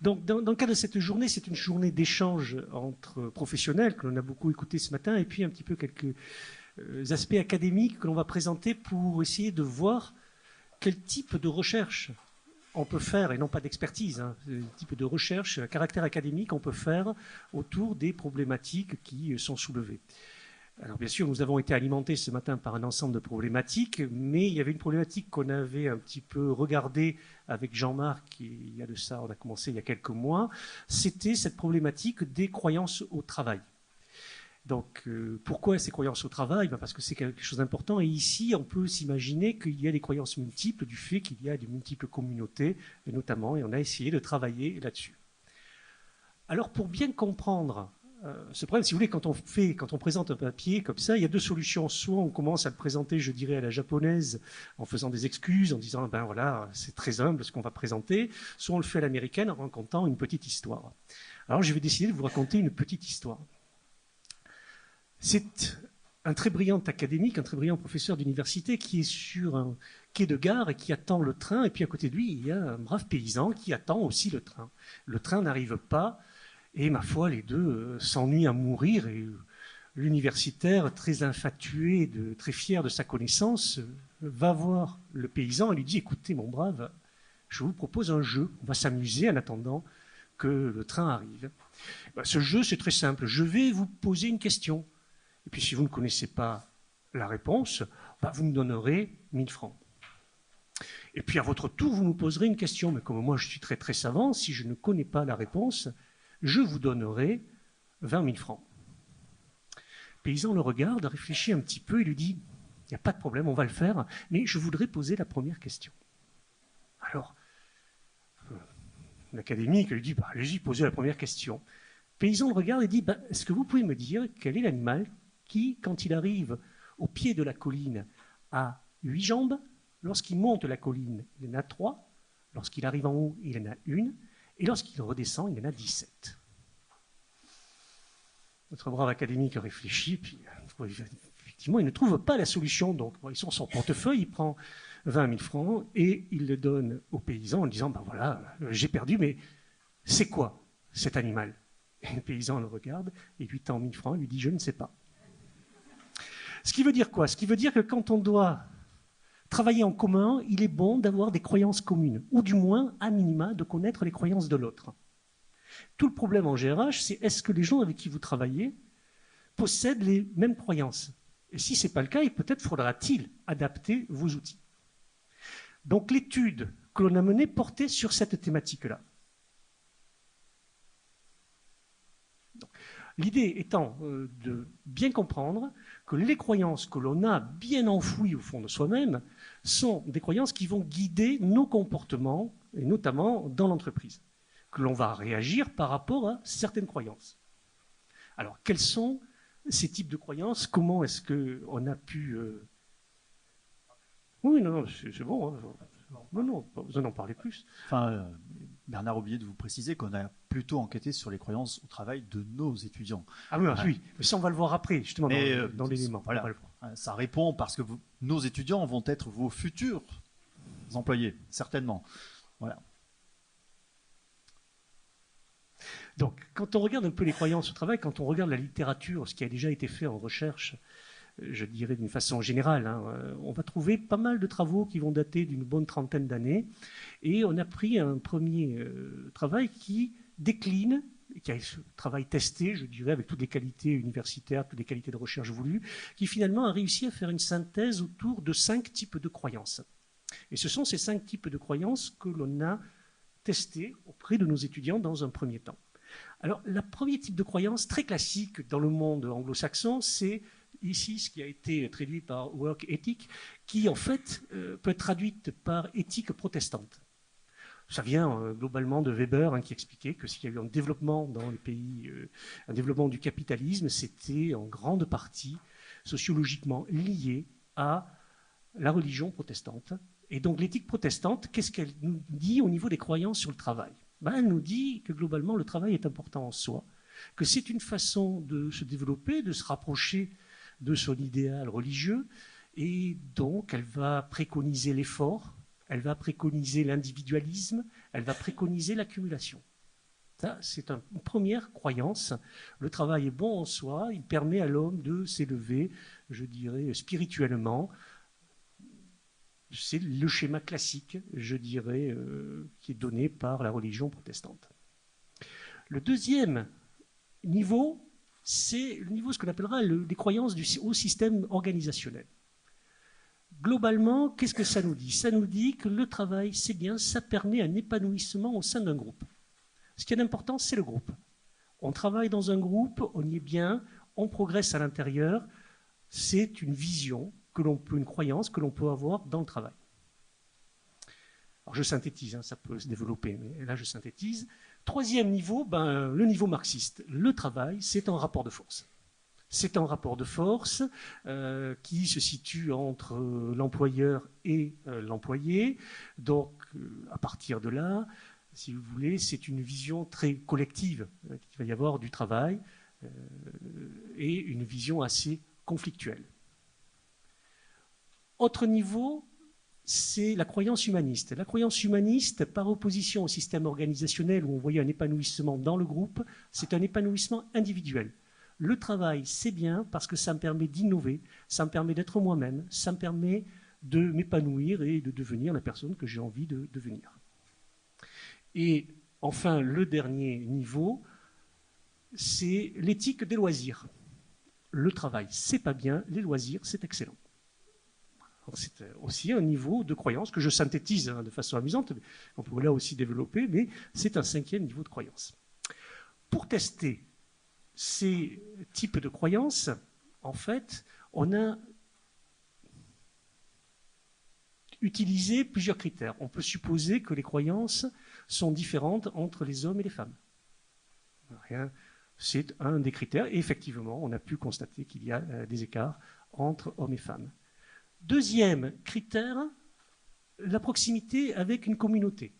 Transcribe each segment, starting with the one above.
Donc, dans le cadre de cette journée, c'est une journée d'échange entre professionnels que l'on a beaucoup écouté ce matin, et puis un petit peu quelques aspects académiques que l'on va présenter pour essayer de voir quel type de recherche on peut faire, et non pas d'expertise, le type de recherche à caractère académique on peut faire autour des problématiques qui sont soulevées. Alors bien sûr, nous avons été alimentés ce matin par un ensemble de problématiques, mais il y avait une problématique qu'on avait un petit peu regardée avec Jean-Marc, il y a de ça, on a commencé il y a quelques mois, c'était cette problématique des croyances au travail. Donc, pourquoi ces croyances au travail? Parce que c'est quelque chose d'important. Et ici, on peut s'imaginer qu'il y a des croyances multiples du fait qu'il y a de multiples communautés, et notamment, et on a essayé de travailler là-dessus. Alors, pour bien comprendre ce problème, si vous voulez, quand on présente un papier comme ça, il y a deux solutions. Soit on commence à le présenter, je dirais, à la japonaise, en faisant des excuses, en disant, ben voilà, c'est très humble ce qu'on va présenter. Soit on le fait à l'américaine en racontant une petite histoire. Alors, je vais décider de vous raconter une petite histoire. C'est un très brillant académique, un très brillant professeur d'université qui est sur un quai de gare et qui attend le train. Et puis à côté de lui, il y a un brave paysan qui attend aussi le train. Le train n'arrive pas et ma foi, les deux s'ennuient à mourir. Et l'universitaire, très infatué, très fier de sa connaissance, va voir le paysan et lui dit « Écoutez, mon brave, je vous propose un jeu. On va s'amuser en attendant que le train arrive. » Ce jeu, c'est très simple. Je vais vous poser une question. Et puis si vous ne connaissez pas la réponse, vous me donnerez 1000 francs. Et puis à votre tour, vous me poserez une question. Mais comme moi, je suis très très savant, si je ne connais pas la réponse, je vous donnerai 20 000 francs. Le paysan le regarde, réfléchit un petit peu et lui dit « Il n'y a pas de problème, on va le faire, mais je voudrais poser la première question. » Alors, l'académique lui dit « Allez-y, posez la première question. » Le paysan le regarde et dit « Est-ce que vous pouvez me dire quel est l'animal qui, quand il arrive au pied de la colline, a 8 jambes, lorsqu'il monte la colline, il en a 3, lorsqu'il arrive en haut, il en a 1, et lorsqu'il redescend, il en a 17. » Notre brave académique réfléchit, puis effectivement, il ne trouve pas la solution. Donc, il sort son portefeuille, il prend 20 000 francs et il le donne au paysan en disant voilà, j'ai perdu, mais c'est quoi cet animal? Et le paysan le regarde et lui tend 1000 francs et lui dit je ne sais pas. Ce qui veut dire quoi? Ce qui veut dire que quand on doit travailler en commun, il est bon d'avoir des croyances communes, ou du moins, à minima, de connaître les croyances de l'autre. Tout le problème en GRH, c'est est-ce que les gens avec qui vous travaillez possèdent les mêmes croyances? Et si ce n'est pas le cas, peut-être faudra-t-il adapter vos outils. Donc l'étude que l'on a menée portait sur cette thématique-là. L'idée étant de bien comprendre que les croyances que l'on a bien enfouies au fond de soi-même sont des croyances qui vont guider nos comportements, et notamment dans l'entreprise, que l'on va réagir par rapport à certaines croyances. Alors, quels sont ces types de croyances? Comment est-ce qu'on a pu... Oui, non, c'est bon. Hein. Non, pas besoin d'en parler plus. Enfin, Bernard a oublié de vous préciser qu'on a plutôt enquêté sur les croyances au travail de nos étudiants. Ah oui, mais ça on va le voir après, justement, dans l'élément. Voilà, ça répond parce que nos étudiants vont être vos futurs employés, certainement. Voilà. Donc, quand on regarde un peu les croyances au travail, quand on regarde la littérature, ce qui a déjà été fait en recherche, je dirais d'une façon générale, on va trouver pas mal de travaux qui vont dater d'une bonne trentaine d'années. Et on a pris un premier travail qui décline, qui a un travail testé, je dirais, avec toutes les qualités universitaires, toutes les qualités de recherche voulues, qui finalement a réussi à faire une synthèse autour de 5 types de croyances. Et ce sont ces 5 types de croyances que l'on a testés auprès de nos étudiants dans un premier temps. Alors, le premier type de croyance très classique dans le monde anglo-saxon, c'est ici ce qui a été traduit par work ethic, qui en fait peut être traduite par éthique protestante. Ça vient globalement de Weber, qui expliquait que s'il y a eu un développement dans les pays, un développement du capitalisme, c'était en grande partie sociologiquement lié à la religion protestante. Et donc l'éthique protestante, qu'est-ce qu'elle nous dit au niveau des croyances sur le travail? Elle nous dit que globalement le travail est important en soi, que c'est une façon de se développer, de se rapprocher de son idéal religieux, et donc elle va préconiser l'effort, elle va préconiser l'individualisme, elle va préconiser l'accumulation. Ça, c'est une première croyance. Le travail est bon en soi, il permet à l'homme de s'élever, je dirais, spirituellement. C'est le schéma classique, je dirais, qui est donné par la religion protestante. Le deuxième niveau, c'est le niveau, ce qu'on appellera des croyances au système organisationnel. Globalement, qu'est-ce que ça nous dit? Ça nous dit que le travail, c'est bien, ça permet un épanouissement au sein d'un groupe. Ce qui est important, c'est le groupe. On travaille dans un groupe, on y est bien, on progresse à l'intérieur. C'est une vision, une croyance que l'on peut avoir dans le travail. Alors je synthétise, hein, ça peut se développer, mais là je synthétise. Troisième niveau, le niveau marxiste. Le travail, c'est un rapport de force. C'est un rapport de force qui se situe entre l'employeur et l'employé. Donc, à partir de là, si vous voulez, c'est une vision très collective qu'il va y avoir du travail et une vision assez conflictuelle. Autre niveau, c'est la croyance humaniste. La croyance humaniste, par opposition au système organisationnel où on voyait un épanouissement dans le groupe, c'est un épanouissement individuel. Le travail, c'est bien parce que ça me permet d'innover, ça me permet d'être moi-même, ça me permet de m'épanouir et de devenir la personne que j'ai envie de devenir. Et enfin, le dernier niveau, c'est l'éthique des loisirs. Le travail, c'est pas bien, les loisirs, c'est excellent. C'est aussi un niveau de croyance que je synthétise de façon amusante, on pourrait là aussi développer, mais c'est un cinquième niveau de croyance. Pour tester ces types de croyances, en fait, on a utilisé plusieurs critères. On peut supposer que les croyances sont différentes entre les hommes et les femmes. C'est un des critères, et effectivement, on a pu constater qu'il y a des écarts entre hommes et femmes. Deuxième critère, la proximité avec une communauté.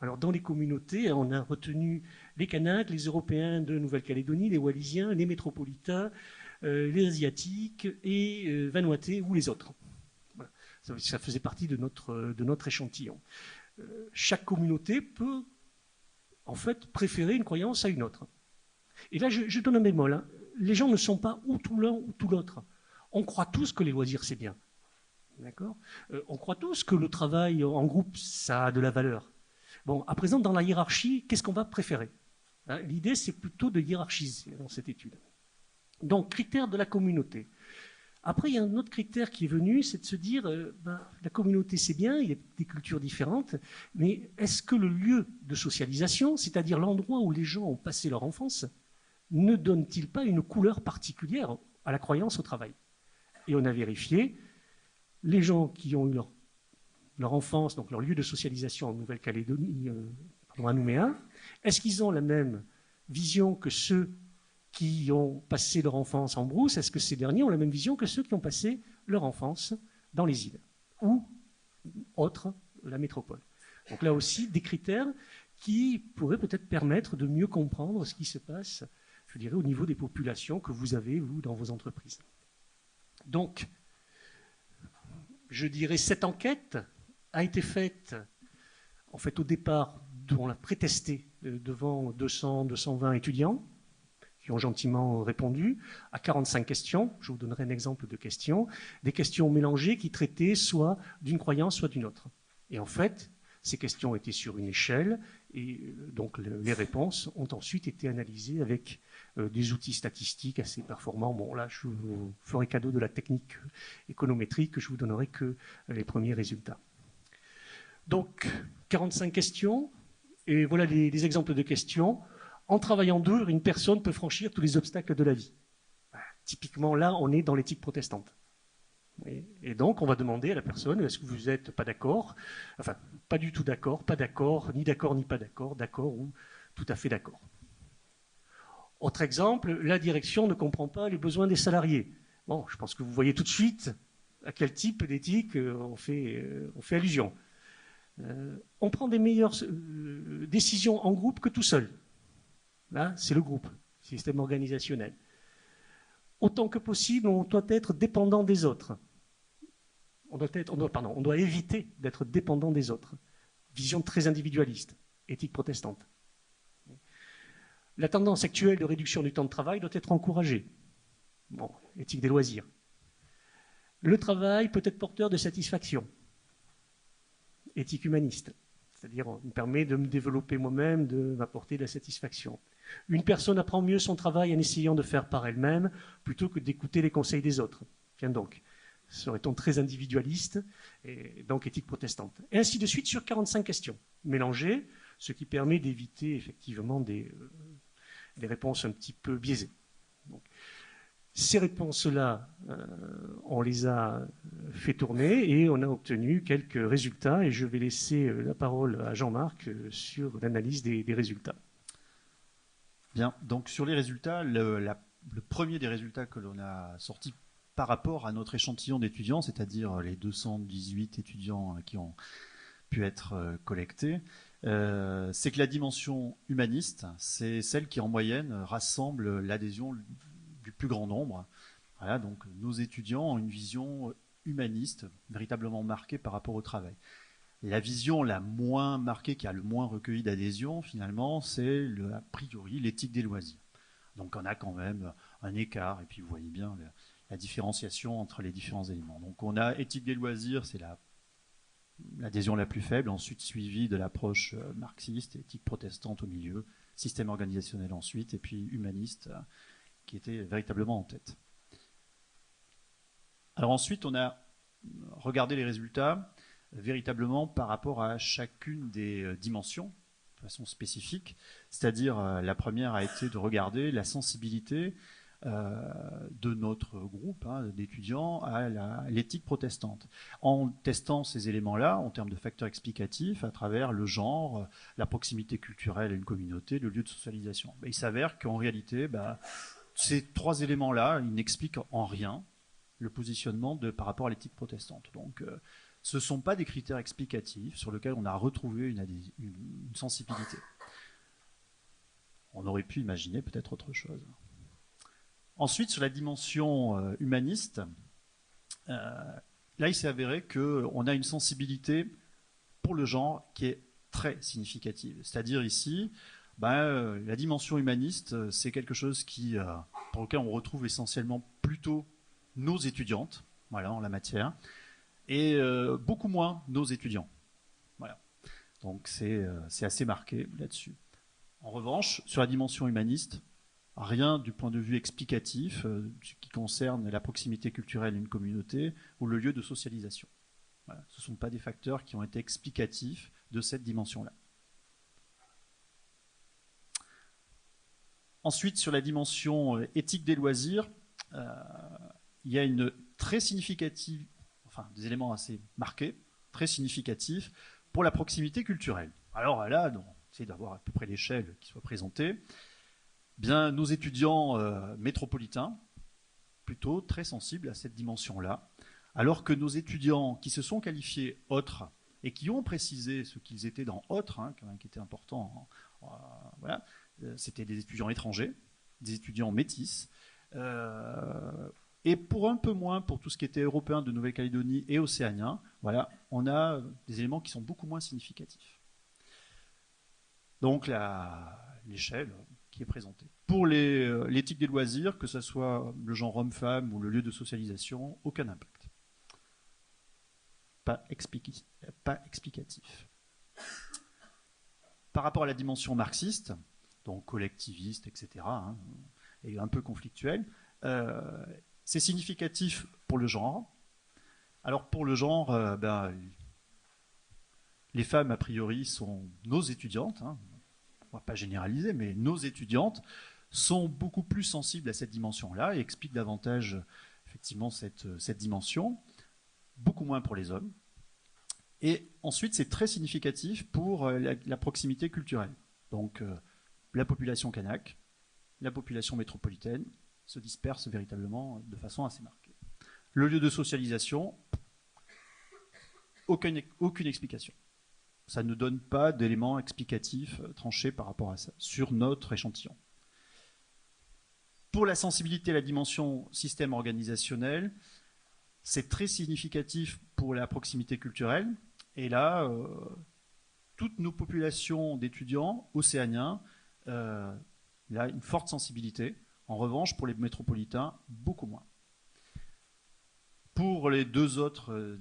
Alors dans les communautés, on a retenu les Kanaks, les Européens de Nouvelle-Calédonie, les Wallisiens, les Métropolitains, les Asiatiques et Vanuatais ou les autres. Voilà. Ça faisait partie de notre échantillon. Chaque communauté peut en fait préférer une croyance à une autre. Et là, je donne un bémol. Hein. Les gens ne sont pas ou tout l'un ou tout l'autre. On croit tous que les loisirs, c'est bien. D'accord ? On croit tous que le travail en groupe, ça a de la valeur. Bon, à présent, dans la hiérarchie, qu'est-ce qu'on va préférer ? Hein, l'idée, c'est plutôt de hiérarchiser dans cette étude. Donc, critère de la communauté. Après, il y a un autre critère qui est venu, c'est de se dire, la communauté, c'est bien, il y a des cultures différentes, mais est-ce que le lieu de socialisation, c'est-à-dire l'endroit où les gens ont passé leur enfance, ne donne-t-il pas une couleur particulière à la croyance au travail ? Et on a vérifié, les gens qui ont eu leur enfance, donc leur lieu de socialisation en Nouvelle-Calédonie, à Nouméa, est-ce qu'ils ont la même vision que ceux qui ont passé leur enfance en brousse? Est-ce que ces derniers ont la même vision que ceux qui ont passé leur enfance dans les îles ou autre, la métropole? Donc là aussi, des critères qui pourraient peut-être permettre de mieux comprendre ce qui se passe, je dirais, au niveau des populations que vous avez, vous, dans vos entreprises. Donc, je dirais, cette enquête a été faite, en fait, au départ, on l'a pré-testée devant 200, 220 étudiants qui ont gentiment répondu à 45 questions. Je vous donnerai un exemple de questions. Des questions mélangées qui traitaient soit d'une croyance, soit d'une autre. Et en fait, ces questions étaient sur une échelle et donc les réponses ont ensuite été analysées avec des outils statistiques assez performants. Bon, là, je vous ferai cadeau de la technique économétrique, je vous donnerai que les premiers résultats. Donc, 45 questions, et voilà les exemples de questions. En travaillant dur, une personne peut franchir tous les obstacles de la vie. Typiquement, là, on est dans l'éthique protestante. Et donc, on va demander à la personne, est-ce que vous n'êtes pas d'accord? Enfin, pas du tout d'accord, pas d'accord, ni pas d'accord ou tout à fait d'accord. Autre exemple, la direction ne comprend pas les besoins des salariés. Bon, je pense que vous voyez tout de suite à quel type d'éthique on fait allusion. On prend des meilleures décisions en groupe que tout seul. Là, c'est le groupe, système organisationnel. Autant que possible, on doit être dépendant des autres. On doit éviter d'être dépendant des autres. Vision très individualiste, éthique protestante. La tendance actuelle de réduction du temps de travail doit être encouragée. Bon, éthique des loisirs. Le travail peut être porteur de satisfaction. Éthique humaniste. C'est-à-dire, il me permet de me développer moi-même, de m'apporter de la satisfaction. Une personne apprend mieux son travail en essayant de faire par elle-même plutôt que d'écouter les conseils des autres. Tiens donc, serait-on très individualiste, et donc éthique protestante. Et ainsi de suite sur 45 questions mélangées, ce qui permet d'éviter effectivement des réponses un petit peu biaisées. Donc, ces réponses-là, on les a fait tourner et on a obtenu quelques résultats. Et je vais laisser la parole à Jean-Marc sur l'analyse des résultats. Bien, donc sur les résultats, le premier des résultats que l'on a sorti par rapport à notre échantillon d'étudiants, c'est-à-dire les 218 étudiants qui ont pu être collectés, c'est que la dimension humaniste, c'est celle qui en moyenne rassemble l'adhésion du plus grand nombre. Voilà, donc nos étudiants ont une vision humaniste, véritablement marquée par rapport au travail. La vision la moins marquée, qui a le moins recueilli d'adhésion, finalement, c'est a priori l'éthique des loisirs. Donc on a quand même un écart, et puis vous voyez bien la différenciation entre les différents éléments. Donc on a éthique des loisirs, c'est l'adhésion la plus faible, ensuite suivie de l'approche marxiste, éthique protestante au milieu, système organisationnel ensuite, et puis humaniste, qui était véritablement en tête. Alors ensuite, on a regardé les résultats véritablement par rapport à chacune des dimensions, de façon spécifique, c'est-à-dire la première a été de regarder la sensibilité de notre groupe d'étudiants à l'éthique protestante, en testant ces éléments-là en termes de facteurs explicatifs à travers le genre, la proximité culturelle à une communauté, le lieu de socialisation. Il s'avère qu'en réalité, ces trois éléments-là, ils n'expliquent en rien le positionnement par rapport à l'éthique protestante. Donc, ce ne sont pas des critères explicatifs sur lesquels on a retrouvé une sensibilité. On aurait pu imaginer peut-être autre chose. Ensuite, sur la dimension humaniste, là, il s'est avéré qu'on a une sensibilité pour le genre qui est très significative. C'est-à-dire ici, la dimension humaniste, c'est quelque chose pour lequel on retrouve essentiellement plutôt nos étudiantes, voilà, en la matière, et beaucoup moins nos étudiants. Voilà. Donc c'est assez marqué là-dessus. En revanche, sur la dimension humaniste, rien du point de vue explicatif qui concerne la proximité culturelle d'une communauté ou le lieu de socialisation. Voilà. Ce ne sont pas des facteurs qui ont été explicatifs de cette dimension-là. Ensuite, sur la dimension éthique des loisirs, il y a une très significative, des éléments assez marqués, très significatifs pour la proximité culturelle. Alors là, on essaie d'avoir à peu près l'échelle qui soit présentée. Bien, nos étudiants métropolitains, plutôt très sensibles à cette dimension-là, alors que nos étudiants qui se sont qualifiés autres et qui ont précisé ce qu'ils étaient dans autres, qui était important, voilà, c'était des étudiants étrangers, des étudiants métis, et pour un peu moins pour tout ce qui était européen de Nouvelle-Calédonie et océanien, voilà, on a des éléments qui sont beaucoup moins significatifs. Donc l'échelle qui est présentée. Pour l'éthique des loisirs, que ce soit le genre homme-femme ou le lieu de socialisation, aucun impact. Pas explicatif. Par rapport à la dimension marxiste, donc collectiviste, etc., et un peu conflictuelle, c'est significatif pour le genre. Alors pour le genre, les femmes a priori sont nos étudiantes, on ne va pas généraliser, mais nos étudiantes sont beaucoup plus sensibles à cette dimension-là et expliquent davantage effectivement cette dimension, beaucoup moins pour les hommes. Et ensuite, c'est très significatif pour la proximité culturelle. Donc la population kanak, la population métropolitaine se dispersent véritablement de façon assez marquée. Le lieu de socialisation, aucune explication. Ça ne donne pas d'éléments explicatifs tranchés par rapport à ça, sur notre échantillon. Pour la sensibilité à la dimension système organisationnel, c'est très significatif pour la proximité culturelle. Et là, toutes nos populations d'étudiants océaniens Il a une forte sensibilité. En revanche, pour les métropolitains, beaucoup moins. Pour les deux autres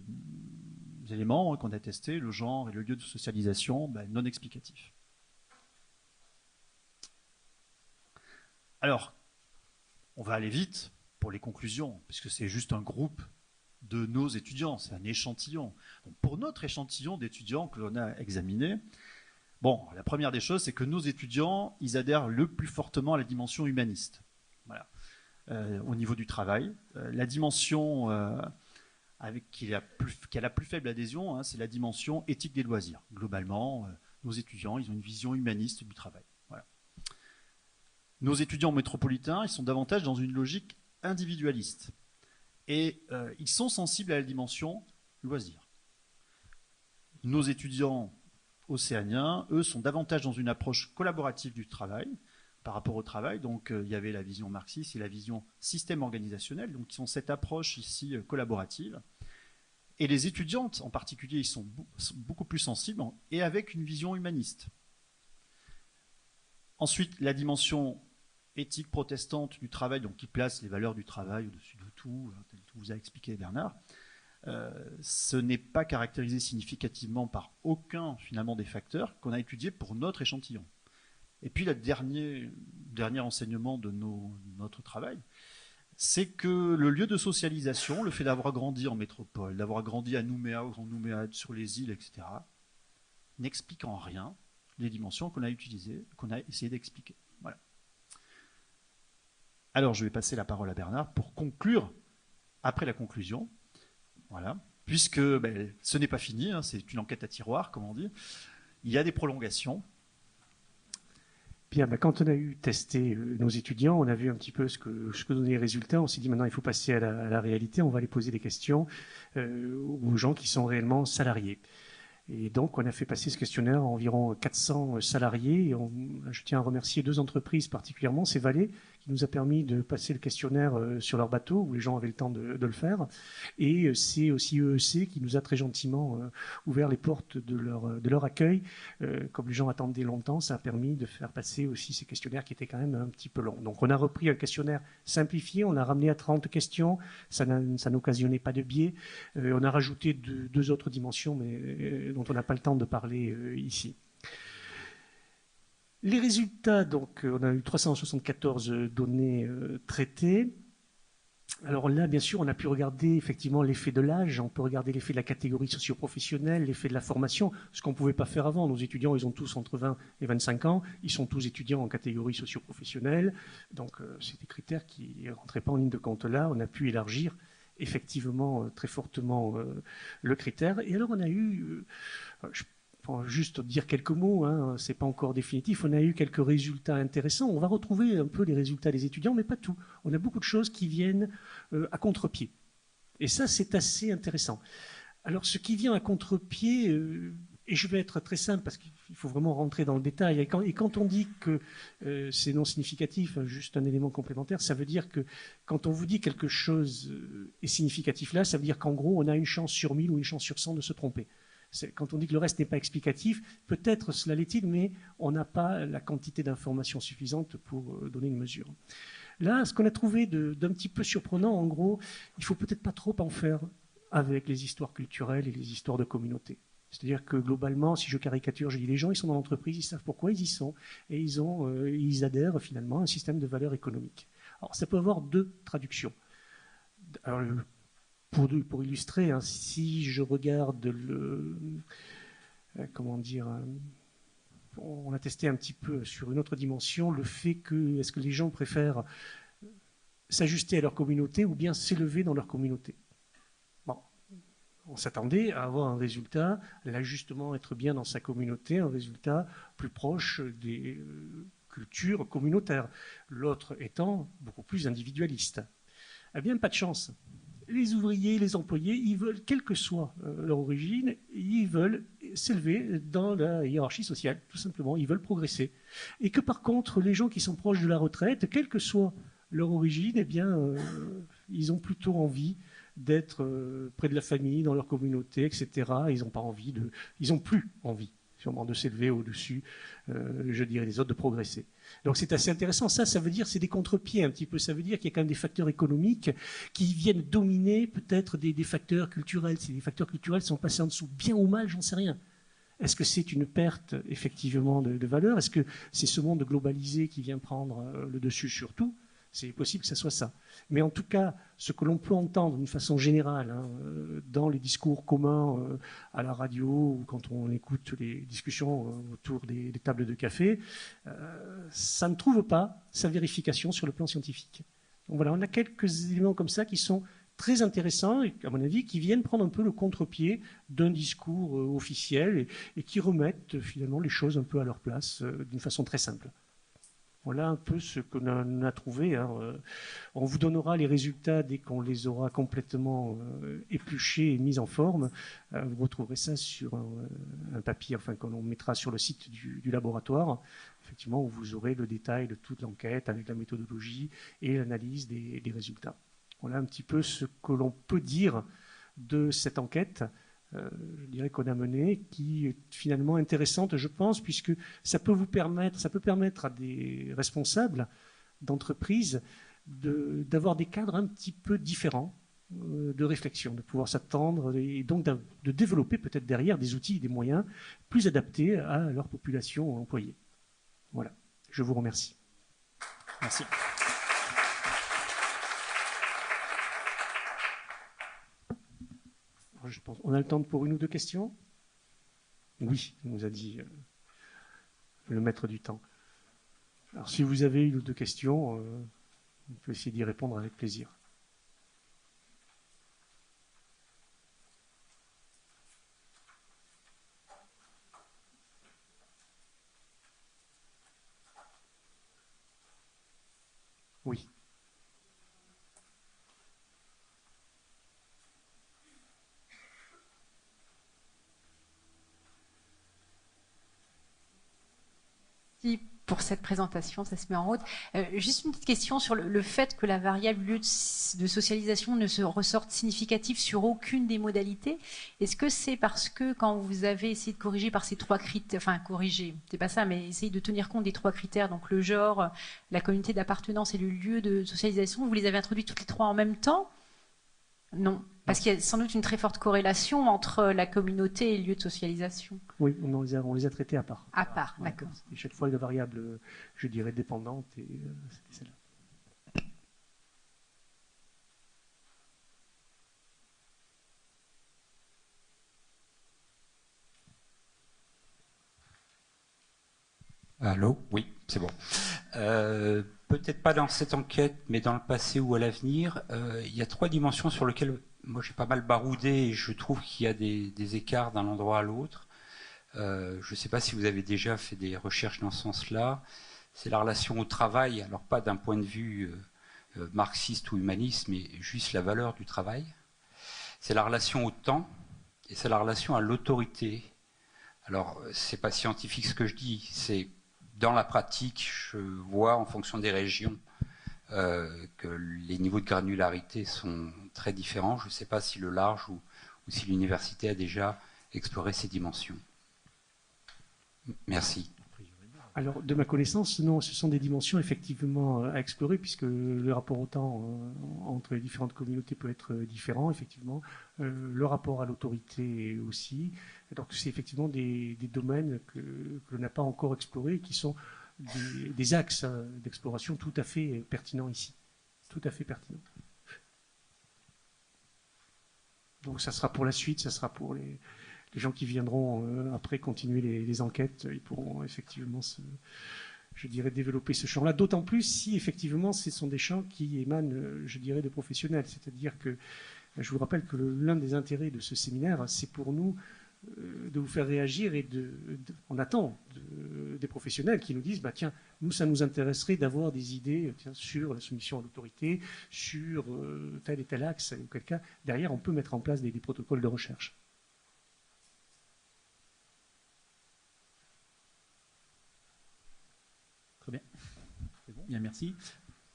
éléments qu'on a testés, le genre et le lieu de socialisation, non explicatif. Alors, on va aller vite pour les conclusions, puisque c'est juste un groupe de nos étudiants, c'est un échantillon. Donc, pour notre échantillon d'étudiants que l'on a examiné, la première des choses, c'est que nos étudiants, ils adhèrent le plus fortement à la dimension humaniste. Voilà. Au niveau du travail, la dimension qui a la plus faible adhésion, c'est la dimension éthique des loisirs. Globalement, nos étudiants, ils ont une vision humaniste du travail. Voilà. Nos étudiants métropolitains, ils sont davantage dans une logique individualiste. Et ils sont sensibles à la dimension loisirs. Nos étudiants océaniens, eux, sont davantage dans une approche collaborative du travail, par rapport au travail. Donc, il y avait la vision marxiste et la vision système organisationnel, donc qui ont cette approche ici collaborative. Et les étudiantes, en particulier, ils sont beaucoup plus sensibles et avec une vision humaniste. Ensuite, la dimension éthique protestante du travail, donc qui place les valeurs du travail au-dessus de tout, tel que vous a expliqué Bernard, ce n'est pas caractérisé significativement par aucun, finalement, des facteurs qu'on a étudiés pour notre échantillon. Et puis, le dernier enseignement de notre travail, c'est que le lieu de socialisation, le fait d'avoir grandi en métropole, d'avoir grandi à Nouméa, au Grand Nouméa, sur les îles, etc., n'explique en rien les dimensions qu'on a utilisées, qu'on a essayé d'expliquer. Voilà. Alors, je vais passer la parole à Bernard pour conclure, après la conclusion, voilà, puisque ce n'est pas fini, c'est une enquête à tiroir, comme on dit. Il y a des prolongations. Bien, quand on a eu testé nos étudiants, on a vu un petit peu ce que donnaient les résultats. On s'est dit maintenant il faut passer à la réalité, on va aller poser des questions aux gens qui sont réellement salariés. Et donc on a fait passer ce questionnaire à environ 400 salariés. Et je tiens à remercier deux entreprises particulièrement, c'est Valais qui nous a permis de passer le questionnaire sur leur bateau, où les gens avaient le temps de le faire. Et c'est aussi EEC qui nous a très gentiment ouvert les portes de leur accueil. Comme les gens attendaient longtemps, ça a permis de faire passer aussi ces questionnaires qui étaient quand même un petit peu longs. Donc on a repris un questionnaire simplifié, on l'a ramené à 30 questions, ça n'occasionnait pas de biais. On a rajouté deux autres dimensions, mais dont on n'a pas le temps de parler ici. Les résultats, donc, on a eu 374 données traitées. Alors là, bien sûr, on a pu regarder effectivement l'effet de l'âge, on peut regarder l'effet de la catégorie socio-professionnelle, l'effet de la formation, ce qu'on ne pouvait pas faire avant. Nos étudiants, ils ont tous entre 20 et 25 ans, ils sont tous étudiants en catégorie socio-professionnelle, donc c'est des critères qui ne rentraient pas en ligne de compte là. On a pu élargir effectivement très fortement le critère. Et alors on a eu, pour juste dire quelques mots, c'est pas encore définitif, on a eu quelques résultats intéressants. On va retrouver un peu les résultats des étudiants, mais pas tout. On a beaucoup de choses qui viennent à contre-pied. Et ça, c'est assez intéressant. Alors, ce qui vient à contre-pied, et je vais être très simple parce qu'il faut vraiment rentrer dans le détail, et quand on dit que c'est non significatif, juste un élément complémentaire, ça veut dire que quand on vous dit quelque chose est significatif là, ça veut dire qu'en gros, on a une chance sur 1000 ou une chance sur 100 de se tromper. Quand on dit que le reste n'est pas explicatif, peut-être cela l'est-il, mais on n'a pas la quantité d'informations suffisante pour donner une mesure. Là, ce qu'on a trouvé d'un petit peu surprenant, en gros, il ne faut peut-être pas trop en faire avec les histoires culturelles et les histoires de communauté. C'est-à-dire que globalement, si je caricature, je dis les gens, ils sont dans l'entreprise, ils savent pourquoi ils y sont, et ils adhèrent finalement à un système de valeurs économiques. Alors, ça peut avoir deux traductions. Alors, pour illustrer, si je regarde on a testé un petit peu sur une autre dimension le fait que est-ce que les gens préfèrent s'ajuster à leur communauté ou bien s'élever dans leur communauté. Bon, on s'attendait à avoir un résultat, l'ajustement, être bien dans sa communauté, un résultat plus proche des cultures communautaires, l'autre étant beaucoup plus individualiste. Eh bien, pas de chance. Les ouvriers, les employés, ils veulent, quelle que soit leur origine, ils veulent s'élever dans la hiérarchie sociale, tout simplement, ils veulent progresser. Et que par contre, les gens qui sont proches de la retraite, quelle que soit leur origine, eh bien, ils ont plutôt envie d'être près de la famille, dans leur communauté, etc. Ils n'ont pas envie ils n'ont plus envie sûrement de s'élever au-dessus, je dirais, des autres, de progresser. Donc c'est assez intéressant. Ça veut dire, c'est des contre-pieds un petit peu. Ça veut dire qu'il y a quand même des facteurs économiques qui viennent dominer peut-être des facteurs culturels. Si les facteurs culturels sont passés en dessous, bien ou mal, j'en sais rien. Est-ce que c'est une perte effectivement de valeur? Est-ce que c'est ce monde globalisé qui vient prendre le dessus sur tout? C'est possible que ce soit ça. Mais en tout cas, ce que l'on peut entendre d'une façon générale dans les discours communs à la radio ou quand on écoute les discussions autour des tables de café, ça ne trouve pas sa vérification sur le plan scientifique. Donc voilà, on a quelques éléments comme ça qui sont très intéressants et, à mon avis, qui viennent prendre un peu le contre-pied d'un discours officiel et qui remettent finalement les choses un peu à leur place d'une façon très simple. Voilà un peu ce qu'on a trouvé. On vous donnera les résultats dès qu'on les aura complètement épluchés et mis en forme. Vous retrouverez ça sur un papier, enfin qu'on mettra sur le site du laboratoire, effectivement, où vous aurez le détail de toute l'enquête avec la méthodologie et l'analyse des résultats. Voilà un petit peu ce que l'on peut dire de cette enquête. Je dirais qu'on a mené, qui est finalement intéressante, je pense, puisque ça peut permettre à des responsables d'entreprise d'avoir des cadres un petit peu différents de réflexion, de pouvoir s'attendre et donc de développer peut-être derrière des outils et des moyens plus adaptés à leur population employée. Voilà, je vous remercie. Merci. Je pense, on a le temps pour une ou deux questions? Oui, il nous a dit le maître du temps. Alors si vous avez une ou deux questions, on peut essayer d'y répondre avec plaisir. Oui. Pour cette présentation, ça se met en route. Juste une petite question sur le fait que la variable lieu de socialisation ne se ressorte significative sur aucune des modalités. Est-ce que c'est parce que quand vous avez essayé de corriger par ces trois critères, enfin corriger, c'est pas ça, mais essayer de tenir compte des trois critères, donc le genre, la communauté d'appartenance et le lieu de socialisation, vous les avez introduits toutes les trois en même temps? Non, parce qu'il y a sans doute une très forte corrélation entre la communauté et le lieu de socialisation. Oui, on les a traités à part. À part, ouais, d'accord. Et chaque fois, il y a une variable, je dirais, dépendante, et c'était celle-là. Allô? Oui, c'est bon. Peut-être pas dans cette enquête, mais dans le passé ou à l'avenir, il y a trois dimensions sur lesquelles moi j'ai pas mal baroudé et je trouve qu'il y a des écarts d'un endroit à l'autre. Je ne sais pas si vous avez déjà fait des recherches dans ce sens-là. C'est la relation au travail, alors pas d'un point de vue marxiste ou humaniste, mais juste la valeur du travail. C'est la relation au temps et c'est la relation à l'autorité. Alors, c'est pas scientifique ce que je dis, c'est dans la pratique, je vois en fonction des régions que les niveaux de granularité sont très différents. Je ne sais pas si le large ou si l'université a déjà exploré ces dimensions. Merci. Alors, de ma connaissance, non, ce sont des dimensions effectivement à explorer, puisque le rapport au temps entre les différentes communautés peut être différent, effectivement. Le rapport à l'autorité aussi. Donc, c'est effectivement des domaines que l'on n'a pas encore explorés, qui sont des axes d'exploration tout à fait pertinents ici. Tout à fait pertinents. Donc, ça sera pour la suite, ça sera pour les gens qui viendront après continuer les enquêtes, ils pourront effectivement, je dirais, développer ce champ-là. D'autant plus si effectivement ce sont des champs qui émanent, je dirais, de professionnels. C'est-à-dire que je vous rappelle que l'un des intérêts de ce séminaire, c'est pour nous de vous faire réagir et on attend des professionnels qui nous disent, bah tiens, nous ça nous intéresserait d'avoir des idées sur la soumission à l'autorité, sur tel et tel axe, auquel cas derrière on peut mettre en place des protocoles de recherche. Très bien. C'est bon, bien, merci.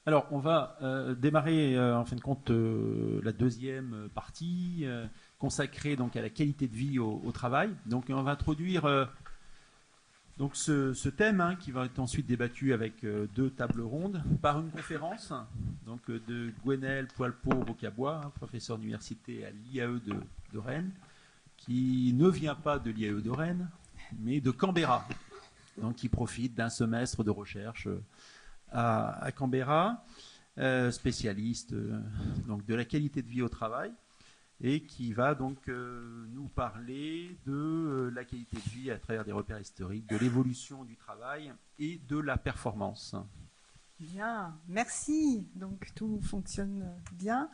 Alors, on va démarrer en fin de compte la deuxième partie consacrée donc à la qualité de vie au travail. Donc, on va introduire Donc ce thème qui va être ensuite débattu avec 2 tables rondes par une conférence donc de Gwenel Poilpot-Rocabois, professeur d'université à l'IAE de Rennes, qui ne vient pas de l'IAE de Rennes, mais de Canberra, donc qui profite d'un semestre de recherche à Canberra, spécialiste donc de la qualité de vie au travail, et qui va donc nous parler de la qualité de vie à travers des repères historiques, de l'évolution du travail et de la performance. Bien, merci. Donc tout fonctionne bien.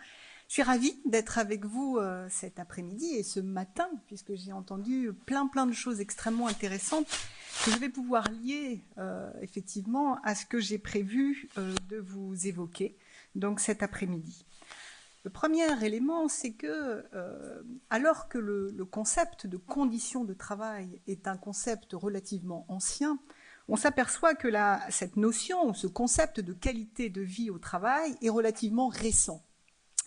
Je suis ravie d'être avec vous cet après-midi et ce matin, puisque j'ai entendu plein de choses extrêmement intéressantes que je vais pouvoir lier effectivement à ce que j'ai prévu de vous évoquer donc cet après-midi. Le premier élément, c'est que, alors que le concept de conditions de travail est un concept relativement ancien, on s'aperçoit que cette notion ou ce concept de qualité de vie au travail est relativement récent.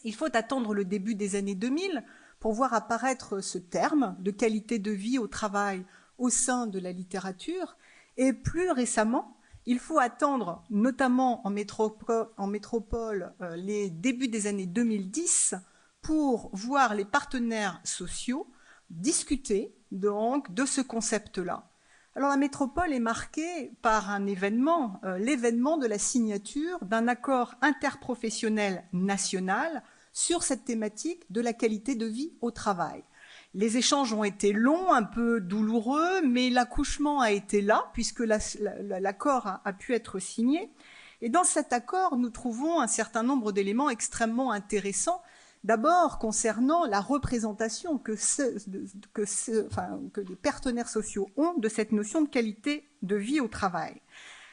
Il faut attendre le début des années 2000 pour voir apparaître ce terme de qualité de vie au travail au sein de la littérature, et plus récemment, il faut attendre, notamment en métropole, les débuts des années 2010 pour voir les partenaires sociaux discuter donc de ce concept-là. Alors la métropole est marquée par un événement, l'événement de la signature d'un accord interprofessionnel national sur cette thématique de la qualité de vie au travail. Les échanges ont été longs, un peu douloureux, mais l'accouchement a été là, puisque l'accord a pu être signé. Et dans cet accord, nous trouvons un certain nombre d'éléments extrêmement intéressants. D'abord, concernant la représentation que les partenaires sociaux ont de cette notion de qualité de vie au travail.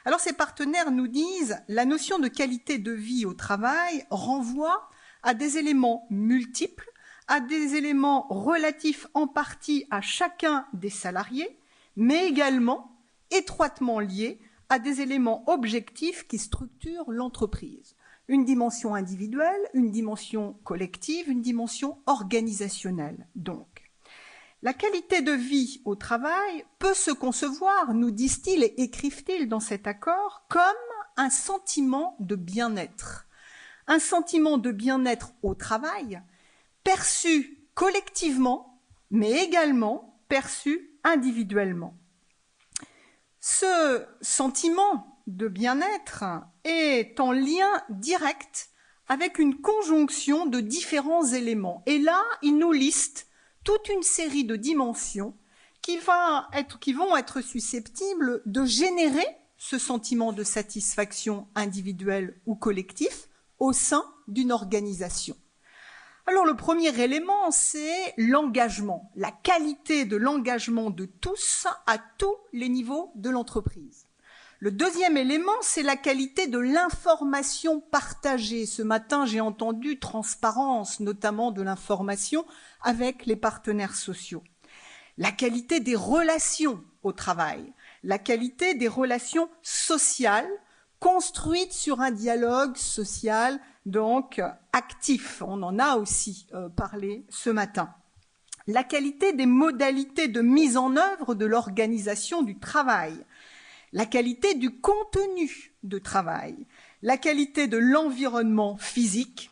Alors, ces partenaires nous disent « La notion de qualité de vie au travail renvoie à des éléments multiples, à des éléments relatifs en partie à chacun des salariés, mais également étroitement liés à des éléments objectifs qui structurent l'entreprise. Une dimension individuelle, une dimension collective, une dimension organisationnelle, donc. La qualité de vie au travail peut se concevoir, nous disent-ils et écrivent-ils dans cet accord, comme un sentiment de bien-être. Un sentiment de bien-être au travail perçu collectivement, mais également perçu individuellement. Ce sentiment de bien-être est en lien direct avec une conjonction de différents éléments. Et là, il nous liste toute une série de dimensions qui vont être susceptibles de générer ce sentiment de satisfaction individuelle ou collectif au sein d'une organisation. Alors le premier élément, c'est l'engagement, la qualité de l'engagement de tous à tous les niveaux de l'entreprise. Le deuxième élément, c'est la qualité de l'information partagée. Ce matin, j'ai entendu transparence, notamment de l'information avec les partenaires sociaux. La qualité des relations au travail, la qualité des relations sociales construites sur un dialogue social donc actif. On en a aussi parlé ce matin. La qualité des modalités de mise en œuvre de l'organisation du travail, la qualité du contenu de travail, la qualité de l'environnement physique.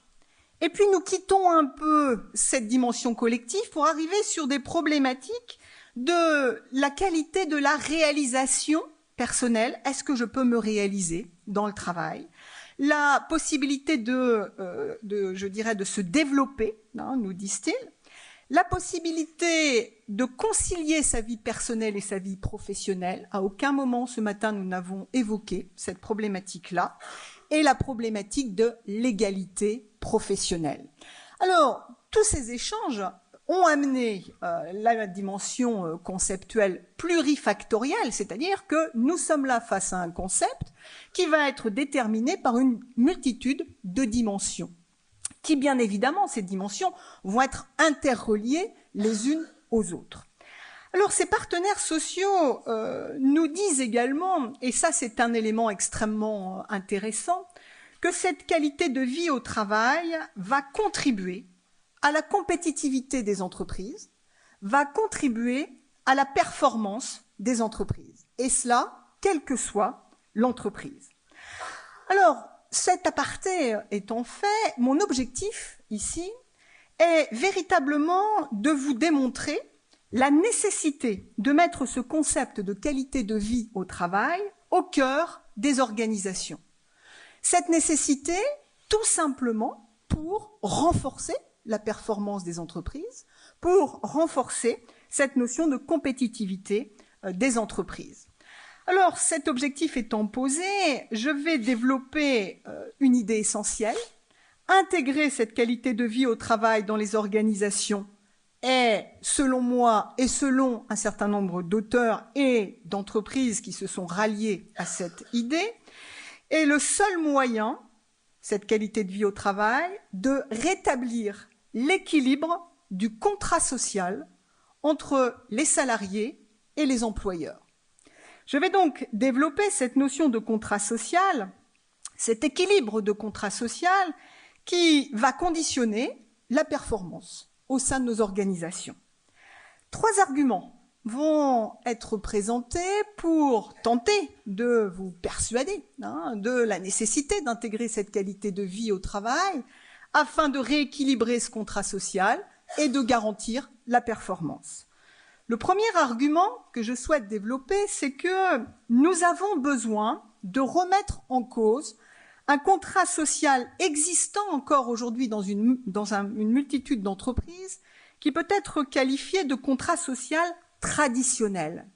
Et puis nous quittons un peu cette dimension collective pour arriver sur des problématiques de la qualité de la réalisation personnelle. Est-ce que je peux me réaliser dans le travail ? La possibilité de se développer, nous disent-ils, la possibilité de concilier sa vie personnelle et sa vie professionnelle. À aucun moment ce matin nous n'avons évoqué cette problématique-là, et la problématique de l'égalité professionnelle. Alors, tous ces échanges ont amené la dimension conceptuelle plurifactorielle, c'est-à-dire que nous sommes là face à un concept qui va être déterminé par une multitude de dimensions, qui bien évidemment, ces dimensions vont être interreliées les unes aux autres. Alors ces partenaires sociaux nous disent également, et ça c'est un élément extrêmement intéressant, que cette qualité de vie au travail va contribuer à la compétitivité des entreprises, va contribuer à la performance des entreprises. et cela, quelle que soit l'entreprise. Alors, cet aparté étant fait, mon objectif ici est véritablement de vous démontrer la nécessité de mettre ce concept de qualité de vie au travail au cœur des organisations. Cette nécessité, tout simplement, pour renforcer la performance des entreprises, pour renforcer cette notion de compétitivité des entreprises. Alors, cet objectif étant posé, je vais développer une idée essentielle. Intégrer cette qualité de vie au travail dans les organisations est, selon moi et selon un certain nombre d'auteurs et d'entreprises qui se sont ralliés à cette idée, est le seul moyen, cette qualité de vie au travail, de rétablir l'équilibre du contrat social entre les salariés et les employeurs. Je vais donc développer cette notion de contrat social, cet équilibre de contrat social qui va conditionner la performance au sein de nos organisations. 3 arguments vont être présentés pour tenter de vous persuader de la nécessité d'intégrer cette qualité de vie au travail afin de rééquilibrer ce contrat social et de garantir la performance. Le premier argument que je souhaite développer, c'est que nous avons besoin de remettre en cause un contrat social existant encore aujourd'hui dans une multitude d'entreprises qui peut être qualifié de contrat social traditionnel.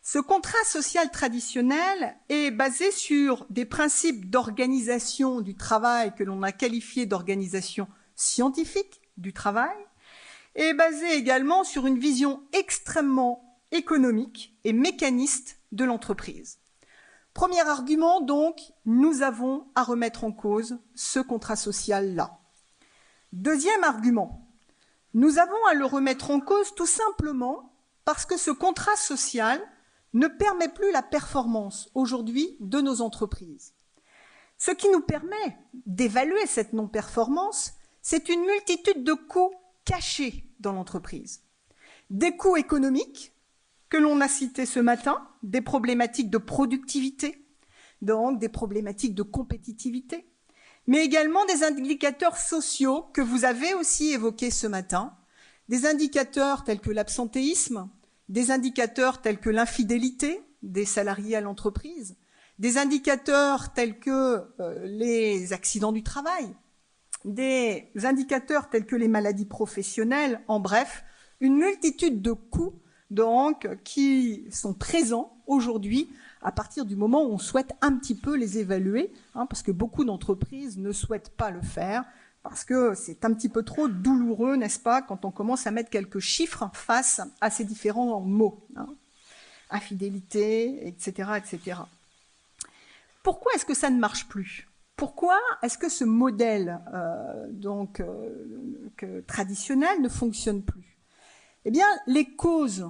Ce contrat social traditionnel est basé sur des principes d'organisation du travail que l'on a qualifiés d'organisation scientifique du travail, et basé également sur une vision extrêmement économique et mécaniste de l'entreprise. Premier argument, donc, nous avons à remettre en cause ce contrat social-là. Deuxième argument, nous avons à le remettre en cause tout simplement parce que ce contrat social ne permet plus la performance aujourd'hui de nos entreprises. Ce qui nous permet d'évaluer cette non-performance, c'est une multitude de coûts cachés dans l'entreprise. Des coûts économiques que l'on a cités ce matin, des problématiques de productivité, donc des problématiques de compétitivité, mais également des indicateurs sociaux que vous avez aussi évoqués ce matin, des indicateurs tels que l'absentéisme, des indicateurs tels que l'infidélité des salariés à l'entreprise, des indicateurs tels que les accidents du travail, des indicateurs tels que les maladies professionnelles, en bref, une multitude de coûts donc qui sont présents aujourd'hui à partir du moment où on souhaite un petit peu les évaluer, parce que beaucoup d'entreprises ne souhaitent pas le faire, parce que c'est un petit peu trop douloureux, n'est-ce pas, quand on commence à mettre quelques chiffres face à ces différents mots. Infidélité, etc., etc. Pourquoi est-ce que ça ne marche plus ? Pourquoi est-ce que ce modèle traditionnel ne fonctionne plus ? Eh bien, les causes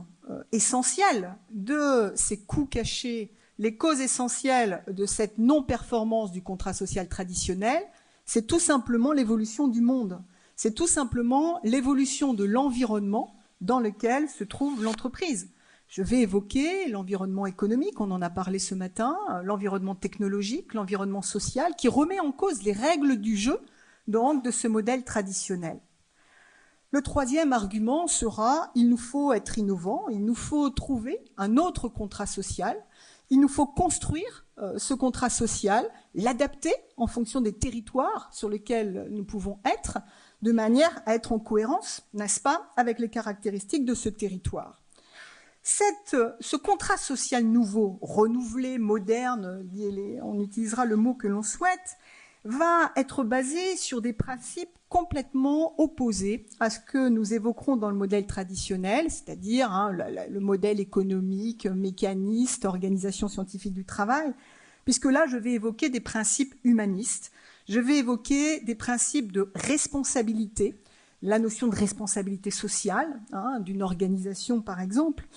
essentielles de ces coûts cachés, les causes essentielles de cette non-performance du contrat social traditionnel, c'est tout simplement l'évolution du monde. C'est tout simplement l'évolution de l'environnement dans lequel se trouve l'entreprise. Je vais évoquer l'environnement économique, on en a parlé ce matin, l'environnement technologique, l'environnement social, qui remet en cause les règles du jeu donc, de ce modèle traditionnel. Le troisième argument sera, il nous faut être innovant, il nous faut trouver un autre contrat social, il nous faut construire ce contrat social, l'adapter en fonction des territoires sur lesquels nous pouvons être, de manière à être en cohérence, n'est-ce pas, avec les caractéristiques de ce territoire. Ce contrat social nouveau, renouvelé, moderne, on utilisera le mot que l'on souhaite, va être basé sur des principes complètement opposés à ce que nous évoquerons dans le modèle traditionnel, c'est-à-dire le modèle économique, mécaniste, organisation scientifique du travail, puisque là, je vais évoquer des principes humanistes, je vais évoquer des principes de responsabilité, la notion de responsabilité sociale d'une organisation, par exemple.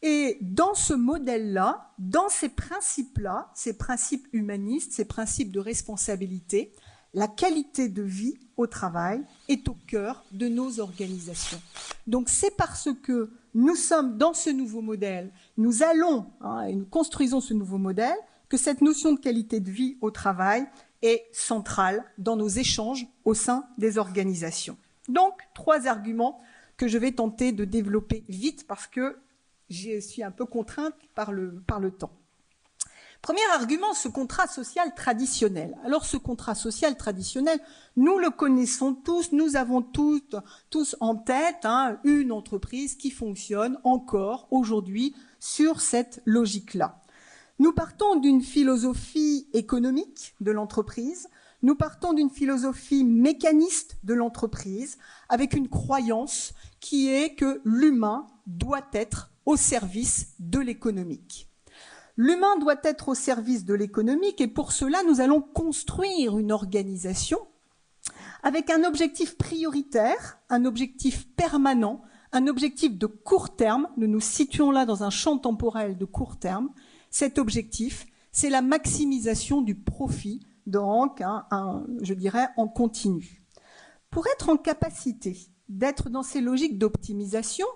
Et dans ce modèle-là, dans ces principes-là, ces principes humanistes, ces principes de responsabilité, la qualité de vie au travail est au cœur de nos organisations. Donc c'est parce que nous sommes dans ce nouveau modèle, nous allons et nous construisons ce nouveau modèle, que cette notion de qualité de vie au travail est centrale dans nos échanges au sein des organisations. Donc, 3 arguments que je vais tenter de développer vite parce que je suis un peu contrainte par le temps. Premier argument, ce contrat social traditionnel. Alors ce contrat social traditionnel, nous le connaissons tous, nous avons tous en tête une entreprise qui fonctionne encore aujourd'hui sur cette logique-là. Nous partons d'une philosophie économique de l'entreprise, nous partons d'une philosophie mécaniste de l'entreprise, avec une croyance qui est que l'humain doit être au service de l'économique. L'humain doit être au service de l'économique et pour cela, nous allons construire une organisation avec un objectif prioritaire, un objectif permanent, un objectif de court terme. Nous nous situons là dans un champ temporel de court terme. Cet objectif, c'est la maximisation du profit, donc je dirais en continu. Pour être en capacité d'être dans ces logiques d'optimisation,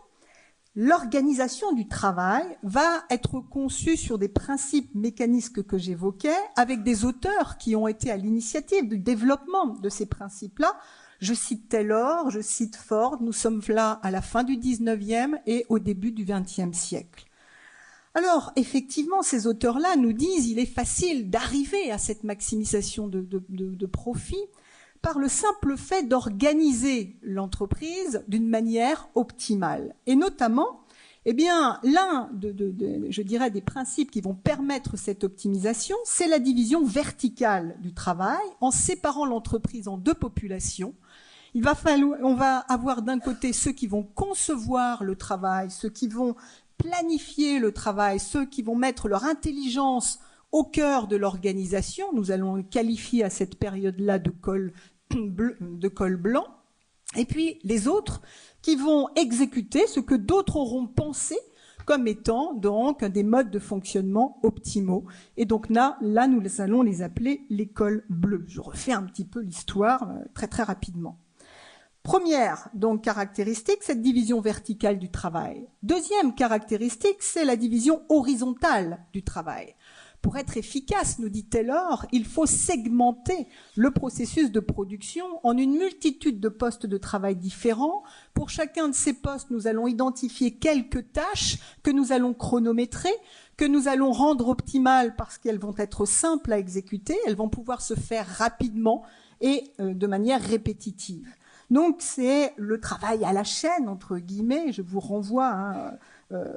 l'organisation du travail va être conçue sur des principes mécanismes que j'évoquais, avec des auteurs qui ont été à l'initiative du développement de ces principes-là. Je cite Taylor, je cite Ford, nous sommes là à la fin du 19e et au début du 20e siècle. Alors, effectivement, ces auteurs-là nous disent qu'il est facile d'arriver à cette maximisation de profit par le simple fait d'organiser l'entreprise d'une manière optimale. Et notamment, l'un je dirais, des principes qui vont permettre cette optimisation, c'est la division verticale du travail, en séparant l'entreprise en 2 populations. On va avoir d'un côté ceux qui vont concevoir le travail, ceux qui vont planifier le travail, ceux qui vont mettre leur intelligence au cœur de l'organisation. Nous allons le qualifier à cette période-là de col blanc, et puis les autres qui vont exécuter ce que d'autres auront pensé comme étant donc des modes de fonctionnement optimaux. Et donc là nous allons les appeler les cols bleus. Je refais un petit peu l'histoire très très rapidement. Première donc caractéristique, cette division verticale du travail. Deuxième caractéristique, c'est la division horizontale du travail. Pour être efficace, nous dit Taylor, il faut segmenter le processus de production en une multitude de postes de travail différents. Pour chacun de ces postes, nous allons identifier quelques tâches que nous allons chronométrer, que nous allons rendre optimales parce qu'elles vont être simples à exécuter, elles vont pouvoir se faire rapidement et de manière répétitive. Donc c'est le travail à la chaîne, entre guillemets. Je vous renvoie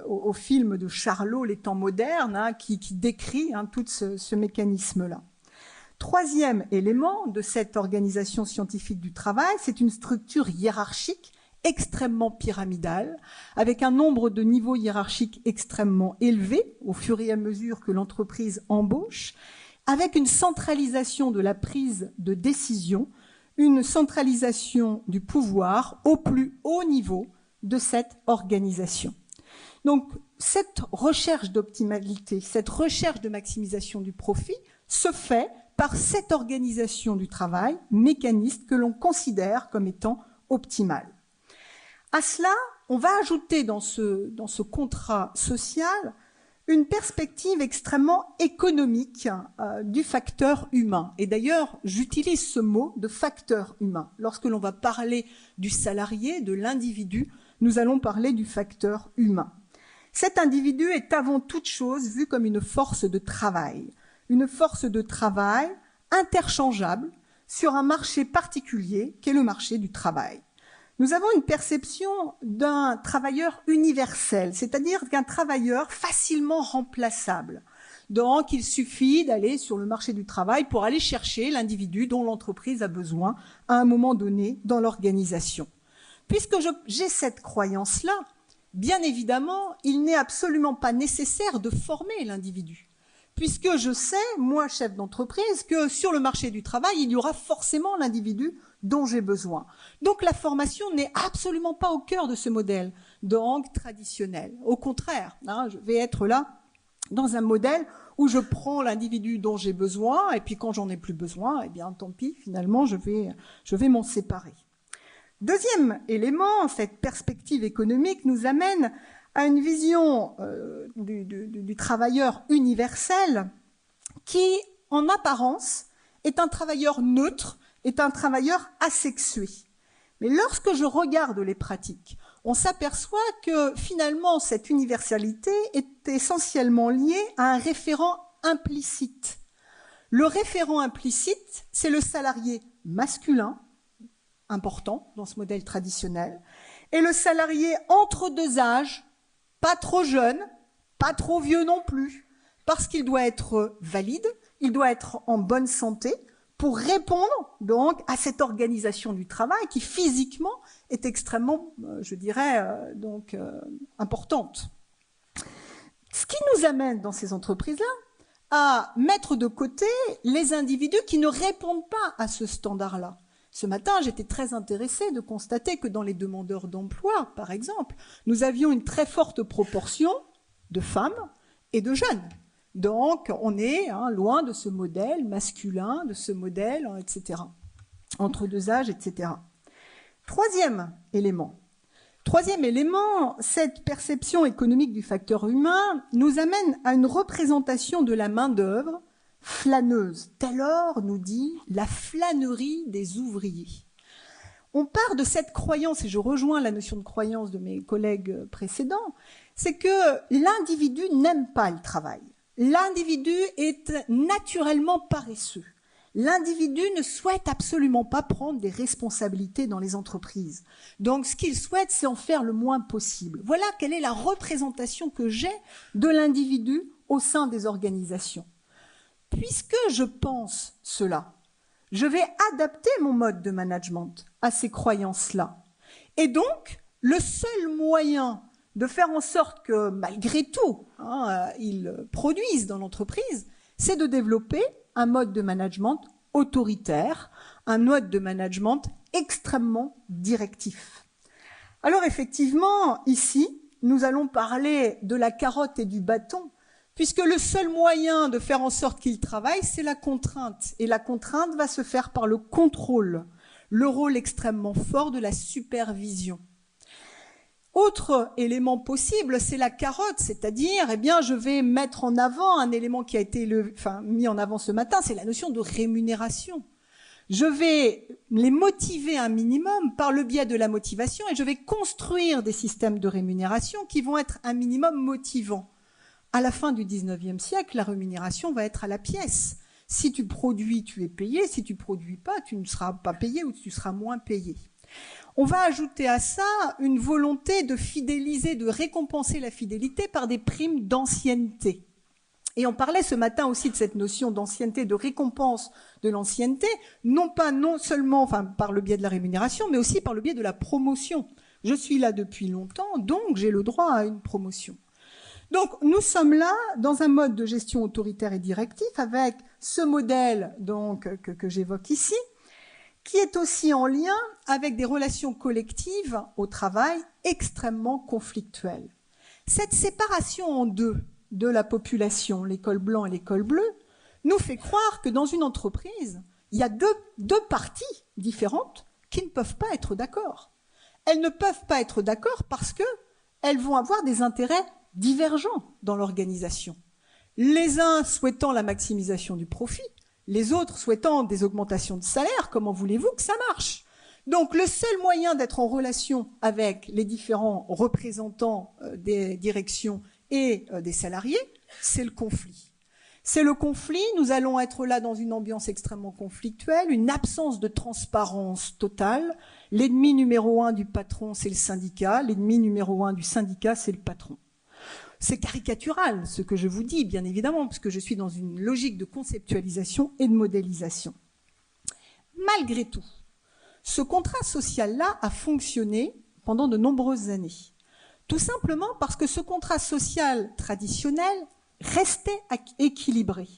au film de Charlot, Les temps modernes, qui décrit tout ce mécanisme-là. Troisième élément de cette organisation scientifique du travail, c'est une structure hiérarchique extrêmement pyramidale, avec un nombre de niveaux hiérarchiques extrêmement élevé au fur et à mesure que l'entreprise embauche, avec une centralisation de la prise de décision, une centralisation du pouvoir au plus haut niveau de cette organisation. Donc, cette recherche d'optimalité, cette recherche de maximisation du profit se fait par cette organisation du travail mécaniste que l'on considère comme étant optimale. À cela, on va ajouter dans ce contrat social une perspective extrêmement économique du facteur humain. Et d'ailleurs, j'utilise ce mot de facteur humain. Lorsque l'on va parler du salarié, de l'individu, nous allons parler du facteur humain. Cet individu est avant toute chose vu comme une force de travail interchangeable sur un marché particulier qu'est le marché du travail. Nous avons une perception d'un travailleur universel, c'est-à-dire qu'un travailleur facilement remplaçable. Donc, il suffit d'aller sur le marché du travail pour aller chercher l'individu dont l'entreprise a besoin à un moment donné dans l'organisation. Puisque j'ai cette croyance-là, bien évidemment, il n'est absolument pas nécessaire de former l'individu. Puisque je sais, moi, chef d'entreprise, que sur le marché du travail, il y aura forcément l'individu dont j'ai besoin. Donc la formation n'est absolument pas au cœur de ce modèle donc traditionnel. Au contraire, je vais être là dans un modèle où je prends l'individu dont j'ai besoin et puis quand j'en ai plus besoin, eh bien tant pis, finalement je vais m'en séparer. Deuxième élément, cette perspective économique nous amène à une vision du travailleur universel qui, en apparence, est un travailleur neutre, est un travailleur asexué. Mais lorsque je regarde les pratiques, on s'aperçoit que finalement cette universalité est essentiellement liée à un référent implicite. Le référent implicite, c'est le salarié masculin, important dans ce modèle traditionnel, et le salarié entre deux âges, pas trop jeune, pas trop vieux non plus, parce qu'il doit être valide, il doit être en bonne santé pour répondre donc à cette organisation du travail qui physiquement est extrêmement, je dirais, importante. Ce qui nous amène dans ces entreprises-là à mettre de côté les individus qui ne répondent pas à ce standard-là. Ce matin, j'étais très intéressée de constater que dans les demandeurs d'emploi, par exemple, nous avions une très forte proportion de femmes et de jeunes. Donc, on est loin de ce modèle masculin, de ce modèle, etc. Entre deux âges, etc. Troisième élément, cette perception économique du facteur humain nous amène à une représentation de la main-d'œuvre flâneuse. Taylor nous dit la flânerie des ouvriers. On part de cette croyance, et je rejoins la notion de croyance de mes collègues précédents, c'est que l'individu n'aime pas le travail. L'individu est naturellement paresseux. L'individu ne souhaite absolument pas prendre des responsabilités dans les entreprises. Donc, ce qu'il souhaite, c'est en faire le moins possible. Voilà quelle est la représentation que j'ai de l'individu au sein des organisations. Puisque je pense cela, je vais adapter mon mode de management à ces croyances-là. Et donc, le seul moyen de faire en sorte que, malgré tout, ils produisent dans l'entreprise, c'est de développer un mode de management autoritaire, un mode de management extrêmement directif. Alors effectivement, ici, nous allons parler de la carotte et du bâton, puisque le seul moyen de faire en sorte qu'ils travaillent, c'est la contrainte. Et la contrainte va se faire par le contrôle, le rôle extrêmement fort de la supervision. Autre élément possible, c'est la carotte, c'est-à-dire, je vais mettre en avant un élément qui a été mis en avant ce matin, c'est la notion de rémunération. Je vais les motiver un minimum par le biais de la motivation et je vais construire des systèmes de rémunération qui vont être un minimum motivants. À la fin du 19e siècle, la rémunération va être à la pièce. Si tu produis, tu es payé. Si tu ne produis pas, tu ne seras pas payé ou tu seras moins payé. On va ajouter à ça une volonté de fidéliser, de récompenser la fidélité par des primes d'ancienneté. Et on parlait ce matin aussi de cette notion d'ancienneté, de récompense de l'ancienneté, non seulement par le biais de la rémunération, mais aussi par le biais de la promotion. Je suis là depuis longtemps, donc j'ai le droit à une promotion. Donc nous sommes là dans un mode de gestion autoritaire et directif avec ce modèle que j'évoque ici, qui est aussi en lien avec des relations collectives au travail extrêmement conflictuelles. Cette séparation en deux de la population, l'école blanc et l'école bleue, nous fait croire que dans une entreprise, il y a deux parties différentes qui ne peuvent pas être d'accord. Elles ne peuvent pas être d'accord parce qu'elles vont avoir des intérêts divergents dans l'organisation. Les uns souhaitant la maximisation du profit, les autres souhaitant des augmentations de salaire. Comment voulez-vous que ça marche? Donc le seul moyen d'être en relation avec les différents représentants des directions et des salariés, c'est le conflit. C'est le conflit, nous allons être là dans une ambiance extrêmement conflictuelle, une absence de transparence totale. L'ennemi numéro 1 du patron, c'est le syndicat. L'ennemi numéro 1 du syndicat, c'est le patron. C'est caricatural ce que je vous dis, bien évidemment, parce que je suis dans une logique de conceptualisation et de modélisation. Malgré tout, ce contrat social-là a fonctionné pendant de nombreuses années. Tout simplement parce que ce contrat social traditionnel restait équilibré.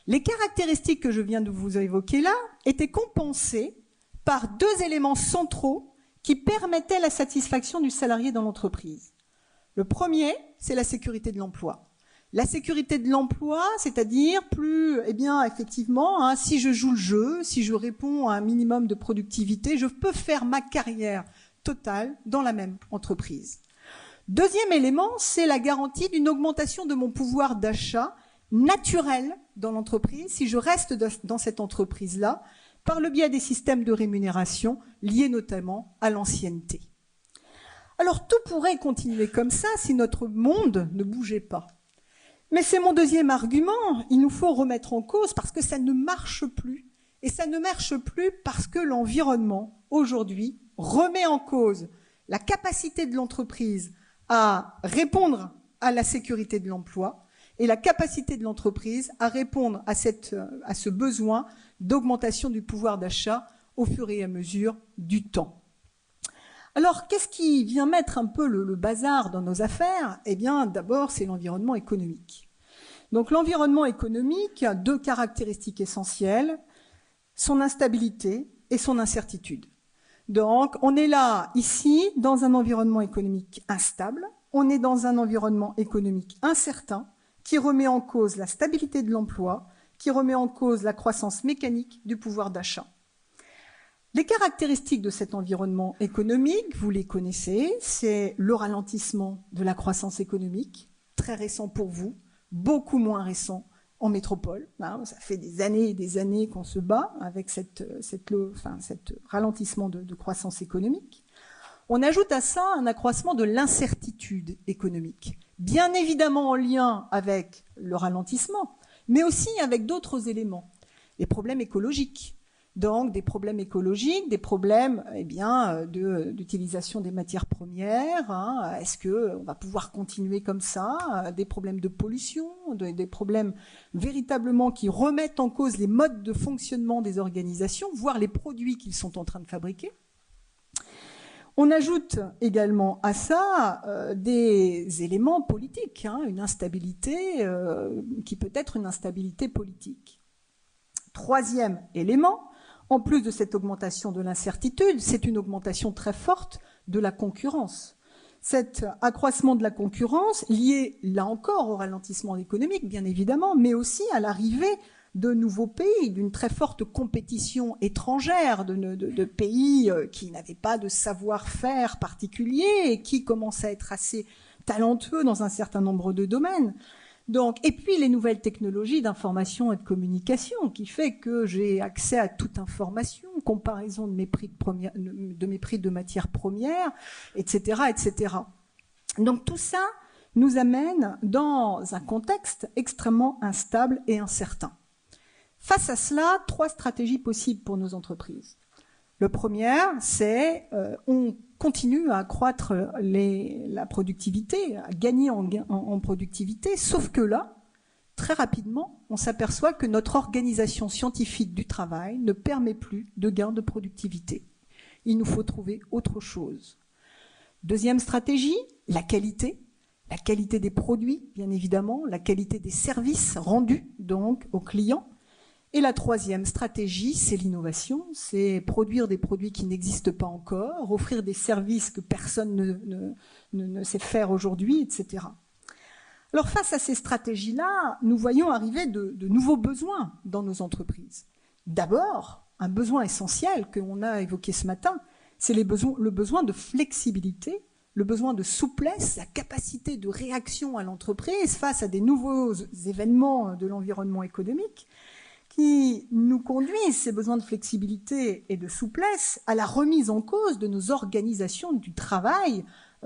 Les caractéristiques que je viens de vous évoquer là étaient compensées par deux éléments centraux qui permettaient la satisfaction du salarié dans l'entreprise. Le premier, c'est la sécurité de l'emploi. La sécurité de l'emploi, c'est-à-dire plus, eh bien, effectivement, hein, si je joue le jeu, si je réponds à un minimum de productivité, je peux faire ma carrière totale dans la même entreprise. Deuxième élément, c'est la garantie d'une augmentation de mon pouvoir d'achat naturel dans l'entreprise, si je reste dans cette entreprise-là, par le biais des systèmes de rémunération liés notamment à l'ancienneté. Alors tout pourrait continuer comme ça si notre monde ne bougeait pas. Mais c'est mon deuxième argument, il nous faut remettre en cause parce que ça ne marche plus. Et ça ne marche plus parce que l'environnement, aujourd'hui, remet en cause la capacité de l'entreprise à répondre à la sécurité de l'emploi et la capacité de l'entreprise à répondre à ce besoin d'augmentation du pouvoir d'achat au fur et à mesure du temps. Alors, qu'est-ce qui vient mettre un peu le bazar dans nos affaires? Eh bien, d'abord, c'est l'environnement économique. Donc, l'environnement économique a deux caractéristiques essentielles, son instabilité et son incertitude. Donc, on est là, ici, dans un environnement économique instable, on est dans un environnement économique incertain, qui remet en cause la stabilité de l'emploi, qui remet en cause la croissance mécanique du pouvoir d'achat. Les caractéristiques de cet environnement économique, vous les connaissez, c'est le ralentissement de la croissance économique, très récent pour vous, beaucoup moins récent en métropole. Ça fait des années et des années qu'on se bat avec cet ralentissement de croissance économique. On ajoute à ça un accroissement de l'incertitude économique, bien évidemment en lien avec le ralentissement, mais aussi avec d'autres éléments, les problèmes écologiques. Donc des problèmes écologiques, des problèmes d'utilisation des matières premières. Est-ce qu'on va pouvoir continuer comme ça? Des problèmes de pollution, des problèmes véritablement qui remettent en cause les modes de fonctionnement des organisations, voire les produits qu'ils sont en train de fabriquer. On ajoute également à ça des éléments politiques, une instabilité qui peut être une instabilité politique. Troisième élément, en plus de cette augmentation de l'incertitude, c'est une augmentation très forte de la concurrence. Cet accroissement de la concurrence, lié là encore au ralentissement économique, bien évidemment, mais aussi à l'arrivée de nouveaux pays, d'une très forte compétition étrangère, de pays qui n'avaient pas de savoir-faire particulier et qui commencent à être assez talentueux dans un certain nombre de domaines. Donc, et puis les nouvelles technologies d'information et de communication qui fait que j'ai accès à toute information, comparaison de mes prix de matières premières, etc., etc. Donc tout ça nous amène dans un contexte extrêmement instable et incertain. Face à cela, trois stratégies possibles pour nos entreprises. Le premier, c'est on continue à accroître la productivité, à gagner en productivité, sauf que là, très rapidement, on s'aperçoit que notre organisation scientifique du travail ne permet plus de gain de productivité. Il nous faut trouver autre chose. Deuxième stratégie, la qualité des produits, bien évidemment, la qualité des services rendus donc aux clients. Et la troisième stratégie, c'est l'innovation, c'est produire des produits qui n'existent pas encore, offrir des services que personne ne sait faire aujourd'hui, etc. Alors face à ces stratégies-là, nous voyons arriver de nouveaux besoins dans nos entreprises. D'abord, un besoin essentiel qu'on a évoqué ce matin, c'est le besoin de flexibilité, le besoin de souplesse, la capacité de réaction à l'entreprise face à des nouveaux événements de l'environnement économique, qui nous conduisent, ces besoins de flexibilité et de souplesse, à la remise en cause de nos organisations du travail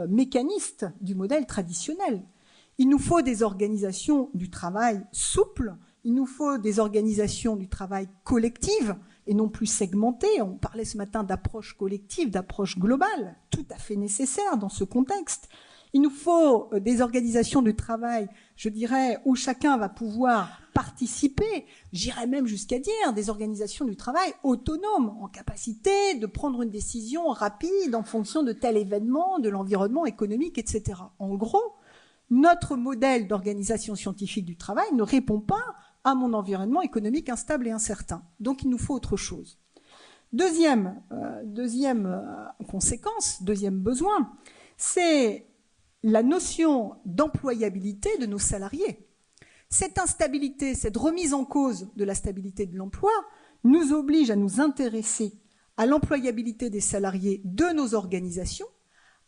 mécanistes du modèle traditionnel. Il nous faut des organisations du travail souples, il nous faut des organisations du travail collectives et non plus segmentées. On parlait ce matin d'approche collective, d'approche globale, tout à fait nécessaire dans ce contexte. Il nous faut des organisations de travail, je dirais, où chacun va pouvoir participer, j'irais même jusqu'à dire des organisations du travail autonomes, en capacité de prendre une décision rapide en fonction de tel événement, de l'environnement économique, etc. En gros, notre modèle d'organisation scientifique du travail ne répond pas à mon environnement économique instable et incertain. Donc il nous faut autre chose. Deuxième conséquence, deuxième besoin, c'est la notion d'employabilité de nos salariés. Cette instabilité, cette remise en cause de la stabilité de l'emploi nous oblige à nous intéresser à l'employabilité des salariés de nos organisations,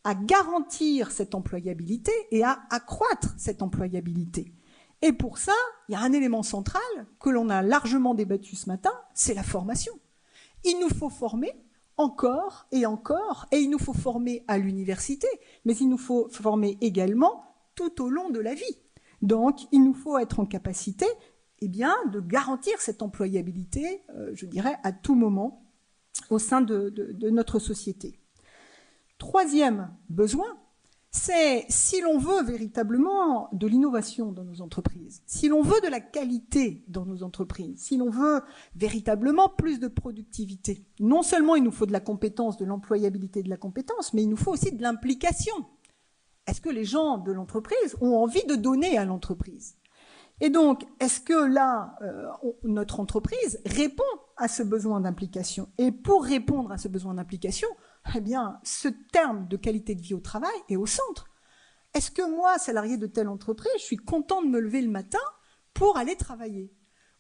à garantir cette employabilité et à accroître cette employabilité. Et pour ça, il y a un élément central que l'on a largement débattu ce matin, c'est la formation. Il nous faut former encore, et il nous faut former à l'université, mais il nous faut former également tout au long de la vie. Donc, il nous faut être en capacité de garantir cette employabilité, je dirais, à tout moment au sein de notre société. Troisième besoin, c'est si l'on veut véritablement de l'innovation dans nos entreprises, si l'on veut de la qualité dans nos entreprises, si l'on veut véritablement plus de productivité, non seulement il nous faut de la compétence, de l'employabilité de la compétence, mais il nous faut aussi de l'implication. Est-ce que les gens de l'entreprise ont envie de donner à l'entreprise ? Et donc, est-ce que là, notre entreprise répond à ce besoin d'implication ? Et pour répondre à ce besoin d'implication, eh bien, ce terme de qualité de vie au travail est au centre. Est-ce que moi, salarié de telle entreprise, je suis content de me lever le matin pour aller travailler ?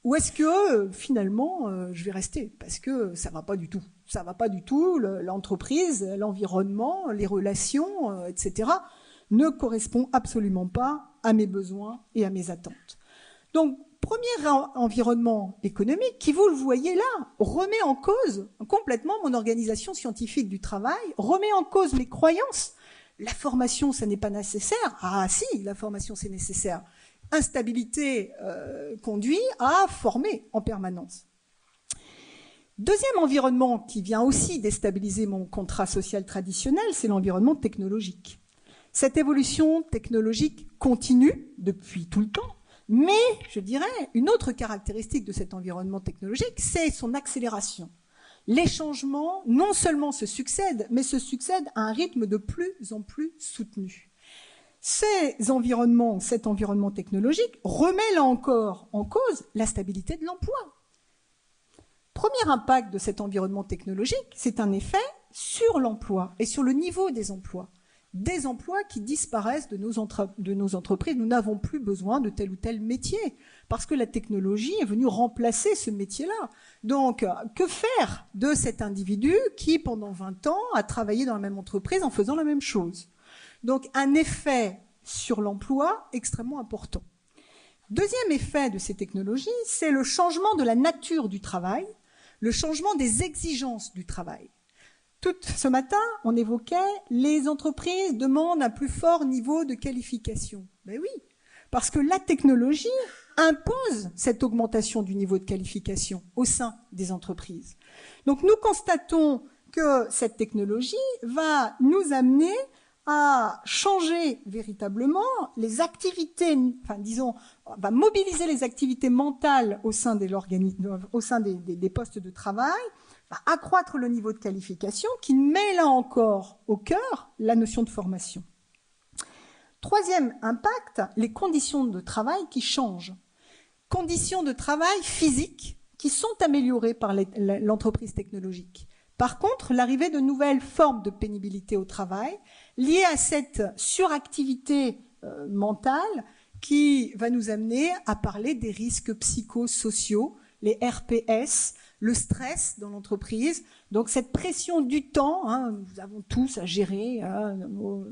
Ou est-ce que, finalement, je vais rester ? Parce que ça va pas du tout. Ça va pas du tout. L'entreprise, l'environnement, les relations, etc., ne correspond absolument pas à mes besoins et à mes attentes. Donc, premier environnement économique qui, vous le voyez là, remet en cause complètement mon organisation scientifique du travail, remet en cause mes croyances. La formation, ça n'est pas nécessaire. Ah si, la formation, c'est nécessaire. Instabilité conduit à former en permanence. Deuxième environnement qui vient aussi déstabiliser mon contrat social traditionnel, c'est l'environnement technologique. Cette évolution technologique continue depuis tout le temps, mais je dirais une autre caractéristique de cet environnement technologique, c'est son accélération. Les changements non seulement se succèdent, mais se succèdent à un rythme de plus en plus soutenu. Cet environnement technologique remet là encore en cause la stabilité de l'emploi. Premier impact de cet environnement technologique, c'est un effet sur l'emploi et sur le niveau des emplois. Des emplois qui disparaissent de nos entreprises. Nous n'avons plus besoin de tel ou tel métier parce que la technologie est venue remplacer ce métier-là. Donc, que faire de cet individu qui, pendant 20 ans, a travaillé dans la même entreprise en faisant la même chose ? Donc, un effet sur l'emploi extrêmement important. Deuxième effet de ces technologies, c'est le changement de la nature du travail, le changement des exigences du travail. Tout ce matin, on évoquait les entreprises demandent un plus fort niveau de qualification. Ben oui, parce que la technologie impose cette augmentation du niveau de qualification au sein des entreprises. Donc nous constatons que cette technologie va nous amener à changer véritablement les activités, va mobiliser les activités mentales au sein des postes de travail, va accroître le niveau de qualification qui met là encore au cœur la notion de formation. Troisième impact, les conditions de travail qui changent. Conditions de travail physiques qui sont améliorées par l'entreprise technologique. Par contre, l'arrivée de nouvelles formes de pénibilité au travail liées à cette suractivité mentale qui va nous amener à parler des risques psychosociaux, les RPS, le stress dans l'entreprise, donc cette pression du temps, nous avons tous à gérer nos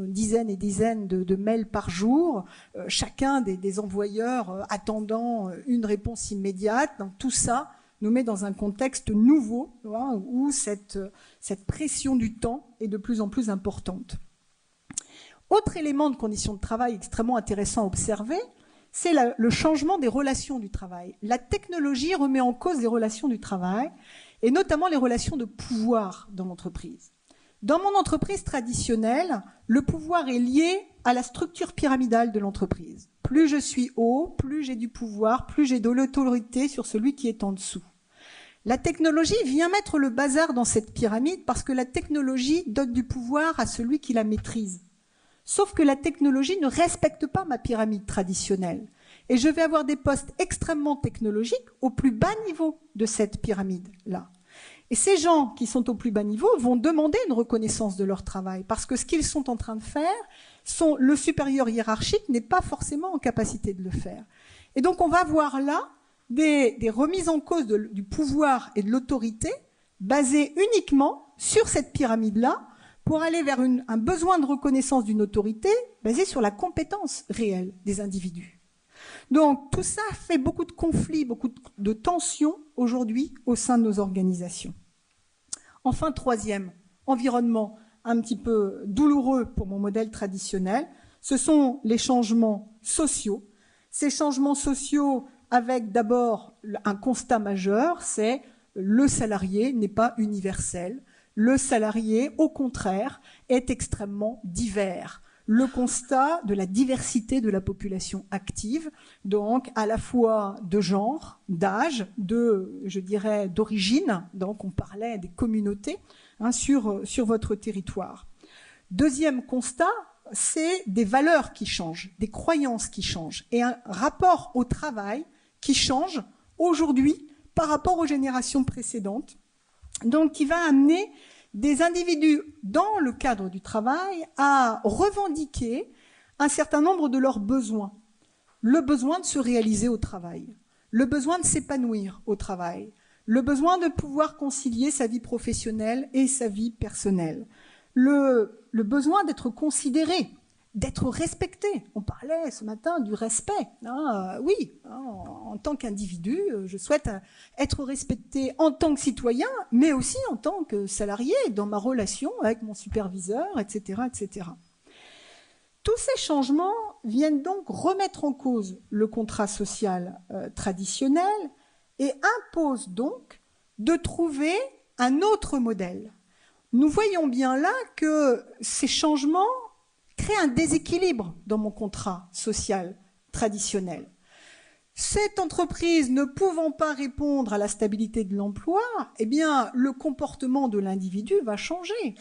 dizaines et dizaines de mails par jour, chacun des envoyeurs attendant une réponse immédiate, donc tout ça nous met dans un contexte nouveau où cette pression du temps est de plus en plus importante. Autre élément de conditions de travail extrêmement intéressant à observer, c'est le changement des relations du travail. La technologie remet en cause les relations du travail, et notamment les relations de pouvoir dans l'entreprise. Dans mon entreprise traditionnelle, le pouvoir est lié à la structure pyramidale de l'entreprise. Plus je suis haut, plus j'ai du pouvoir, plus j'ai de l'autorité sur celui qui est en dessous. La technologie vient mettre le bazar dans cette pyramide parce que la technologie donne du pouvoir à celui qui la maîtrise. Sauf que la technologie ne respecte pas ma pyramide traditionnelle. Et je vais avoir des postes extrêmement technologiques au plus bas niveau de cette pyramide-là. Et ces gens qui sont au plus bas niveau vont demander une reconnaissance de leur travail parce que ce qu'ils sont en train de faire, le supérieur hiérarchique n'est pas forcément en capacité de le faire. Et donc on va voir là des remises en cause du pouvoir et de l'autorité basées uniquement sur cette pyramide-là pour aller vers un besoin de reconnaissance d'une autorité basé sur la compétence réelle des individus. Donc tout ça fait beaucoup de conflits, beaucoup de tensions aujourd'hui au sein de nos organisations. Enfin, troisième environnement un petit peu douloureux pour mon modèle traditionnel, ce sont les changements sociaux. Ces changements sociaux avec d'abord un constat majeur, c'est le salarié n'est pas universel. Le salarié, au contraire, est extrêmement divers. Le constat de la diversité de la population active, donc à la fois de genre, d'âge, d'origine, donc on parlait des communautés sur votre territoire. Deuxième constat, c'est des valeurs qui changent, des croyances qui changent, et un rapport au travail qui change aujourd'hui par rapport aux générations précédentes, donc qui va amener des individus dans le cadre du travail à revendiquer un certain nombre de leurs besoins. Le besoin de se réaliser au travail, le besoin de s'épanouir au travail, le besoin de pouvoir concilier sa vie professionnelle et sa vie personnelle, le besoin d'être considéré, d'être respecté. On parlait ce matin du respect. Oui, en tant qu'individu, je souhaite être respecté en tant que citoyen, mais aussi en tant que salarié, dans ma relation avec mon superviseur, etc., etc. Tous ces changements viennent donc remettre en cause le contrat social traditionnel et imposent donc de trouver un autre modèle. Nous voyons bien là que ces changements créent un déséquilibre dans mon contrat social traditionnel. Cette entreprise ne pouvant pas répondre à la stabilité de l'emploi, eh bien, le comportement de l'individu va changer.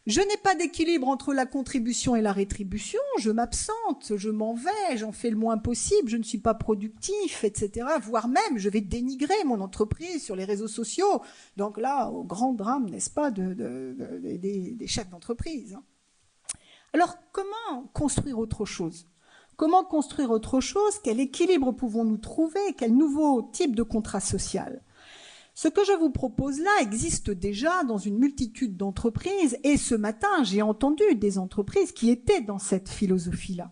Je n'ai pas d'équilibre entre la contribution et la rétribution, je m'absente, je m'en vais, j'en fais le moins possible, je ne suis pas productif, etc. Voire même, je vais dénigrer mon entreprise sur les réseaux sociaux. Donc là, au grand drame, n'est-ce pas, des chefs d'entreprise. Alors, comment construire autre chose ? Comment construire autre chose ? Quel équilibre pouvons-nous trouver ? Quel nouveau type de contrat social ? Ce que je vous propose là existe déjà dans une multitude d'entreprises et ce matin, j'ai entendu des entreprises qui étaient dans cette philosophie-là.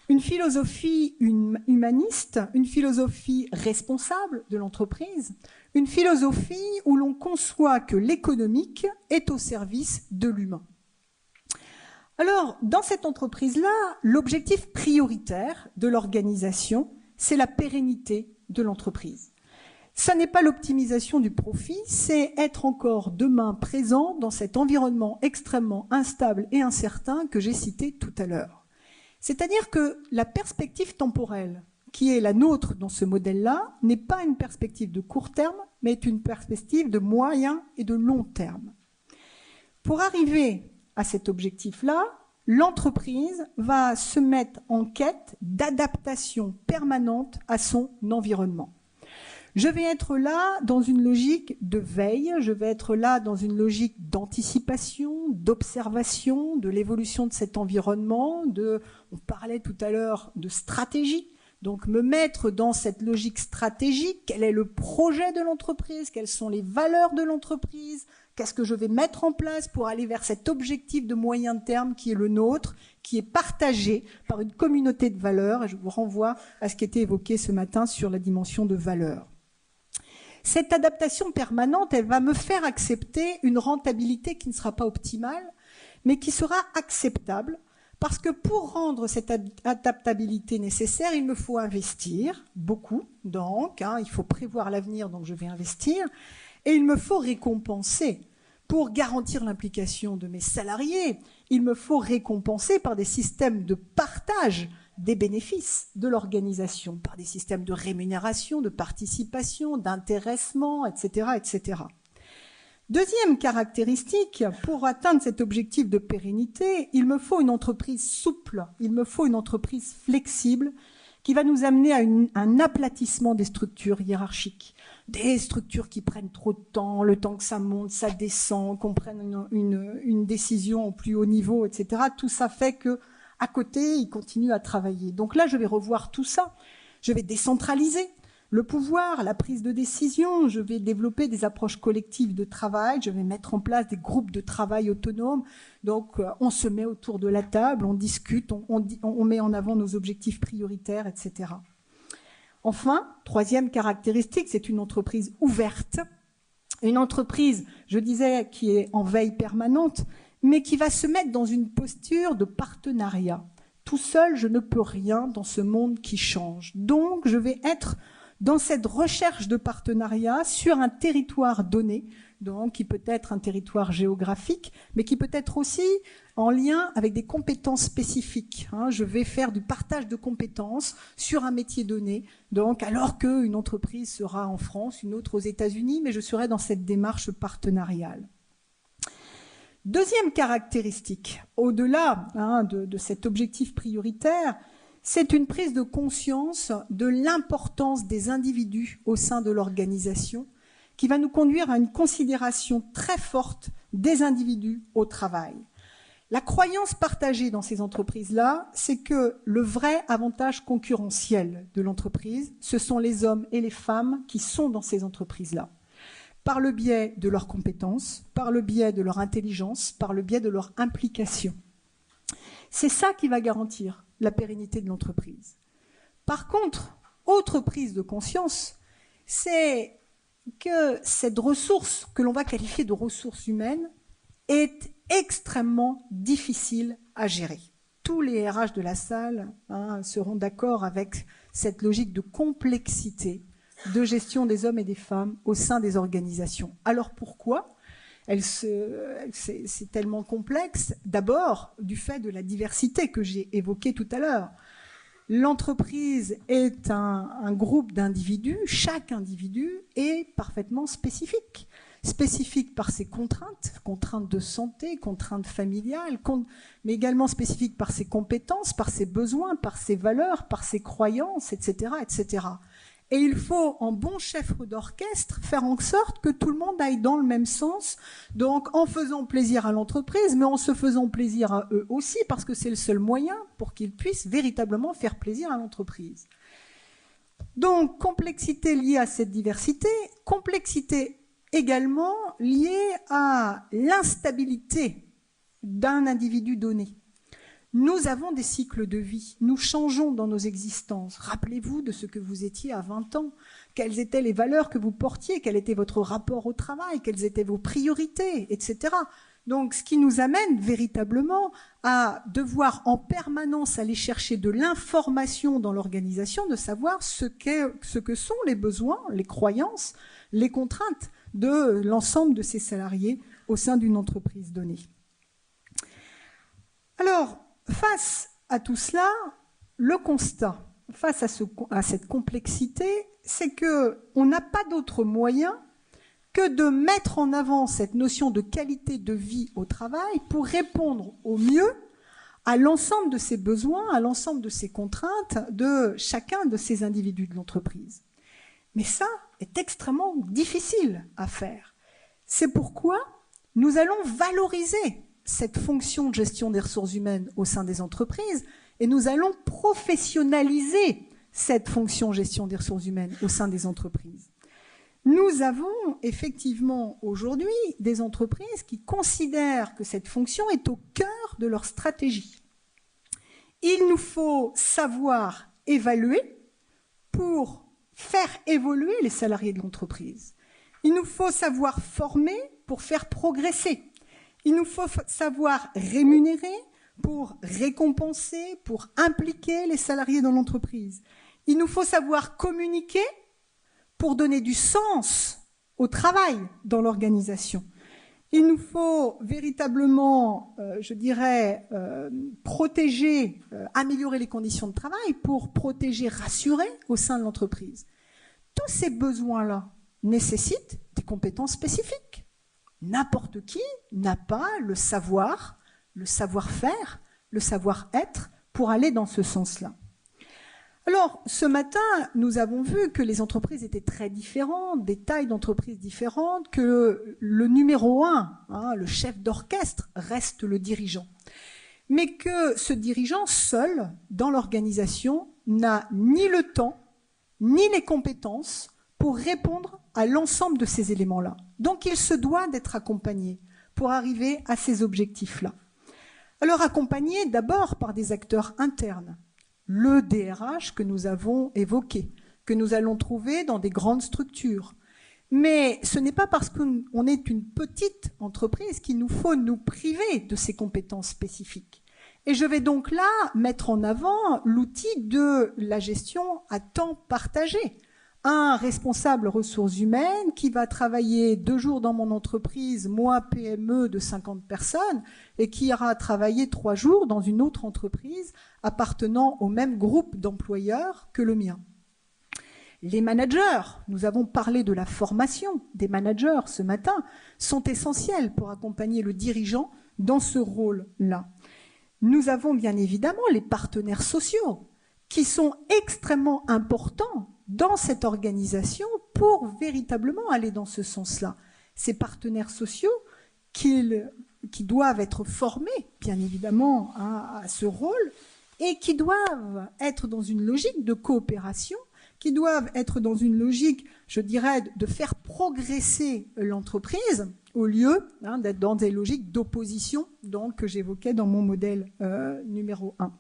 Une philosophie humaniste, une philosophie responsable de l'entreprise, une philosophie où l'on conçoit que l'économique est au service de l'humain. Alors, dans cette entreprise-là, l'objectif prioritaire de l'organisation, c'est la pérennité de l'entreprise. Ça n'est pas l'optimisation du profit, c'est être encore demain présent dans cet environnement extrêmement instable et incertain que j'ai cité tout à l'heure. C'est-à-dire que la perspective temporelle qui est la nôtre dans ce modèle-là n'est pas une perspective de court terme, mais est une perspective de moyen et de long terme. Pour arriver à cet objectif-là, l'entreprise va se mettre en quête d'adaptation permanente à son environnement. Je vais être là dans une logique de veille, je vais être là dans une logique d'anticipation, d'observation, de l'évolution de cet environnement, on parlait tout à l'heure de stratégie, donc me mettre dans cette logique stratégique, quel est le projet de l'entreprise, quelles sont les valeurs de l'entreprise, qu'est-ce que je vais mettre en place pour aller vers cet objectif de moyen terme qui est le nôtre, qui est partagé par une communauté de valeurs, et je vous renvoie à ce qui était évoqué ce matin sur la dimension de valeurs. Cette adaptation permanente, elle va me faire accepter une rentabilité qui ne sera pas optimale, mais qui sera acceptable, parce que pour rendre cette adaptabilité nécessaire, il me faut investir beaucoup, donc il faut prévoir l'avenir, donc je vais investir, et il me faut récompenser. Pour garantir l'implication de mes salariés, il me faut récompenser par des systèmes de partage des bénéfices de l'organisation, par des systèmes de rémunération, de participation, d'intéressement, etc., etc. Deuxième caractéristique, pour atteindre cet objectif de pérennité, il me faut une entreprise souple, il me faut une entreprise flexible qui va nous amener à un aplatissement des structures hiérarchiques, des structures qui prennent trop de temps, le temps que ça monte, ça descend, qu'on prenne une décision au plus haut niveau, etc. Tout ça fait que à côté, ils continuent à travailler. Donc là, je vais revoir tout ça. Je vais décentraliser le pouvoir, la prise de décision, je vais développer des approches collectives de travail, je vais mettre en place des groupes de travail autonomes. Donc, on se met autour de la table, on discute, on met en avant nos objectifs prioritaires, etc. Enfin, troisième caractéristique, c'est une entreprise ouverte. Une entreprise, je disais, qui est en veille permanente, mais qui va se mettre dans une posture de partenariat. Tout seul, je ne peux rien dans ce monde qui change. Donc, je vais être dans cette recherche de partenariat sur un territoire donné, donc qui peut être un territoire géographique, mais qui peut être aussi en lien avec des compétences spécifiques. Je vais faire du partage de compétences sur un métier donné, donc alors qu'une entreprise sera en France, une autre aux États-Unis, mais je serai dans cette démarche partenariale. Deuxième caractéristique, au-delà de cet objectif prioritaire, c'est une prise de conscience de l'importance des individus au sein de l'organisation qui va nous conduire à une considération très forte des individus au travail. La croyance partagée dans ces entreprises-là, c'est que le vrai avantage concurrentiel de l'entreprise, ce sont les hommes et les femmes qui sont dans ces entreprises-là, par le biais de leurs compétences, par le biais de leur intelligence, par le biais de leur implication. C'est ça qui va garantir la pérennité de l'entreprise. Par contre, autre prise de conscience, c'est que cette ressource que l'on va qualifier de ressource humaine est extrêmement difficile à gérer. Tous les RH de la salle seront d'accord avec cette logique de complexité de gestion des hommes et des femmes au sein des organisations. Alors pourquoi ? C'est tellement complexe, d'abord du fait de la diversité que j'ai évoquée tout à l'heure. L'entreprise est un groupe d'individus, chaque individu est parfaitement spécifique. Spécifique par ses contraintes de santé, contraintes familiales, mais également spécifique par ses compétences, par ses besoins, par ses valeurs, par ses croyances, etc., etc. Et il faut, en bon chef d'orchestre, faire en sorte que tout le monde aille dans le même sens, donc en faisant plaisir à l'entreprise, mais en se faisant plaisir à eux aussi, parce que c'est le seul moyen pour qu'ils puissent véritablement faire plaisir à l'entreprise. Donc, complexité liée à cette diversité, complexité également liée à l'instabilité d'un individu donné. Nous avons des cycles de vie, nous changeons dans nos existences. Rappelez-vous de ce que vous étiez à 20 ans, quelles étaient les valeurs que vous portiez, quel était votre rapport au travail, quelles étaient vos priorités, etc. Donc, ce qui nous amène véritablement à devoir en permanence aller chercher de l'information dans l'organisation, de savoir ce que sont les besoins, les croyances, les contraintes de l'ensemble de ces salariés au sein d'une entreprise donnée. Alors, face à tout cela, le constat, face à cette complexité, c'est qu'on n'a pas d'autre moyen que de mettre en avant cette notion de qualité de vie au travail pour répondre au mieux à l'ensemble de ces besoins, à l'ensemble de ces contraintes de chacun de ces individus de l'entreprise. Mais ça est extrêmement difficile à faire. C'est pourquoi nous allons valoriser cette fonction de gestion des ressources humaines au sein des entreprises et nous allons professionnaliser cette fonction de gestion des ressources humaines au sein des entreprises. Nous avons effectivement aujourd'hui des entreprises qui considèrent que cette fonction est au cœur de leur stratégie. Il nous faut savoir évaluer pour faire évoluer les salariés de l'entreprise. Il nous faut savoir former pour faire progresser. Il nous faut savoir rémunérer pour récompenser, pour impliquer les salariés dans l'entreprise. Il nous faut savoir communiquer pour donner du sens au travail dans l'organisation. Il nous faut véritablement, protéger, améliorer les conditions de travail pour protéger, rassurer au sein de l'entreprise. Tous ces besoins-là nécessitent des compétences spécifiques. N'importe qui n'a pas le savoir, le savoir-faire, le savoir-être pour aller dans ce sens-là. Alors, ce matin, nous avons vu que les entreprises étaient très différentes, des tailles d'entreprises différentes, que le numéro 1, le chef d'orchestre, reste le dirigeant. Mais que ce dirigeant seul, dans l'organisation, n'a ni le temps, ni les compétences pour répondre à l'ensemble de ces éléments-là. Donc il se doit d'être accompagné pour arriver à ces objectifs-là. Alors accompagné d'abord par des acteurs internes, le DRH que nous avons évoqué, que nous allons trouver dans des grandes structures. Mais ce n'est pas parce qu'on est une petite entreprise qu'il nous faut nous priver de ces compétences spécifiques. Et je vais donc là mettre en avant l'outil de la gestion à temps partagé. Un responsable ressources humaines qui va travailler 2 jours dans mon entreprise, moi PME de 50 personnes, et qui ira travailler 3 jours dans une autre entreprise appartenant au même groupe d'employeurs que le mien. Les managers, nous avons parlé de la formation des managers ce matin, sont essentiels pour accompagner le dirigeant dans ce rôle-là. Nous avons bien évidemment les partenaires sociaux qui sont extrêmement importants dans cette organisation pour véritablement aller dans ce sens-là. Ces partenaires sociaux qui doivent être formés, bien évidemment, à ce rôle et qui doivent être dans une logique de coopération, qui doivent être dans une logique, je dirais, de faire progresser l'entreprise au lieu d'être dans des logiques d'opposition donc, que j'évoquais dans mon modèle numéro 1.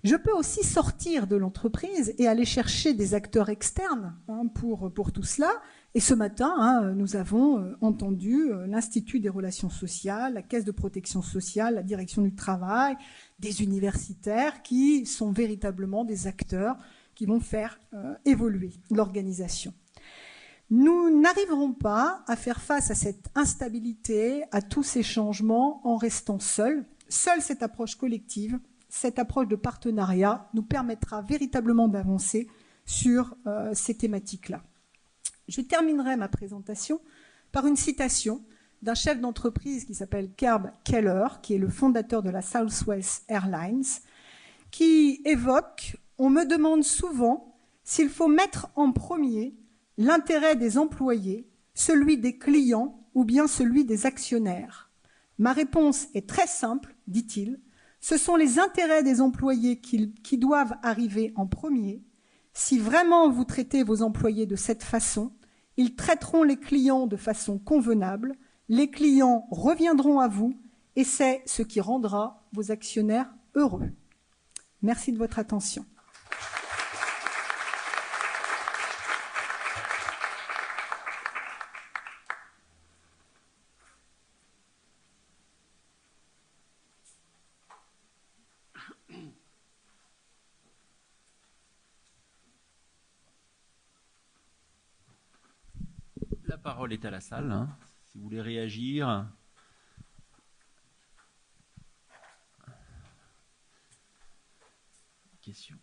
Je peux aussi sortir de l'entreprise et aller chercher des acteurs externes pour tout cela. Et ce matin, nous avons entendu l'Institut des relations sociales, la Caisse de protection sociale, la Direction du travail, des universitaires qui sont véritablement des acteurs qui vont faire évoluer l'organisation. Nous n'arriverons pas à faire face à cette instabilité, à tous ces changements en restant seuls. Seule cette approche collective, cette approche de partenariat nous permettra véritablement d'avancer sur ces thématiques-là. Je terminerai ma présentation par une citation d'un chef d'entreprise qui s'appelle Kerb Keller, qui est le fondateur de la Southwest Airlines, qui évoque « On me demande souvent s'il faut mettre en premier l'intérêt des employés, celui des clients ou bien celui des actionnaires. Ma réponse est très simple, dit-il. Ce sont les intérêts des employés qui doivent arriver en premier. Si vraiment vous traitez vos employés de cette façon, ils traiteront les clients de façon convenable, les clients reviendront à vous et c'est ce qui rendra vos actionnaires heureux. » Merci de votre attention. La parole est à la salle, si vous voulez réagir. Question.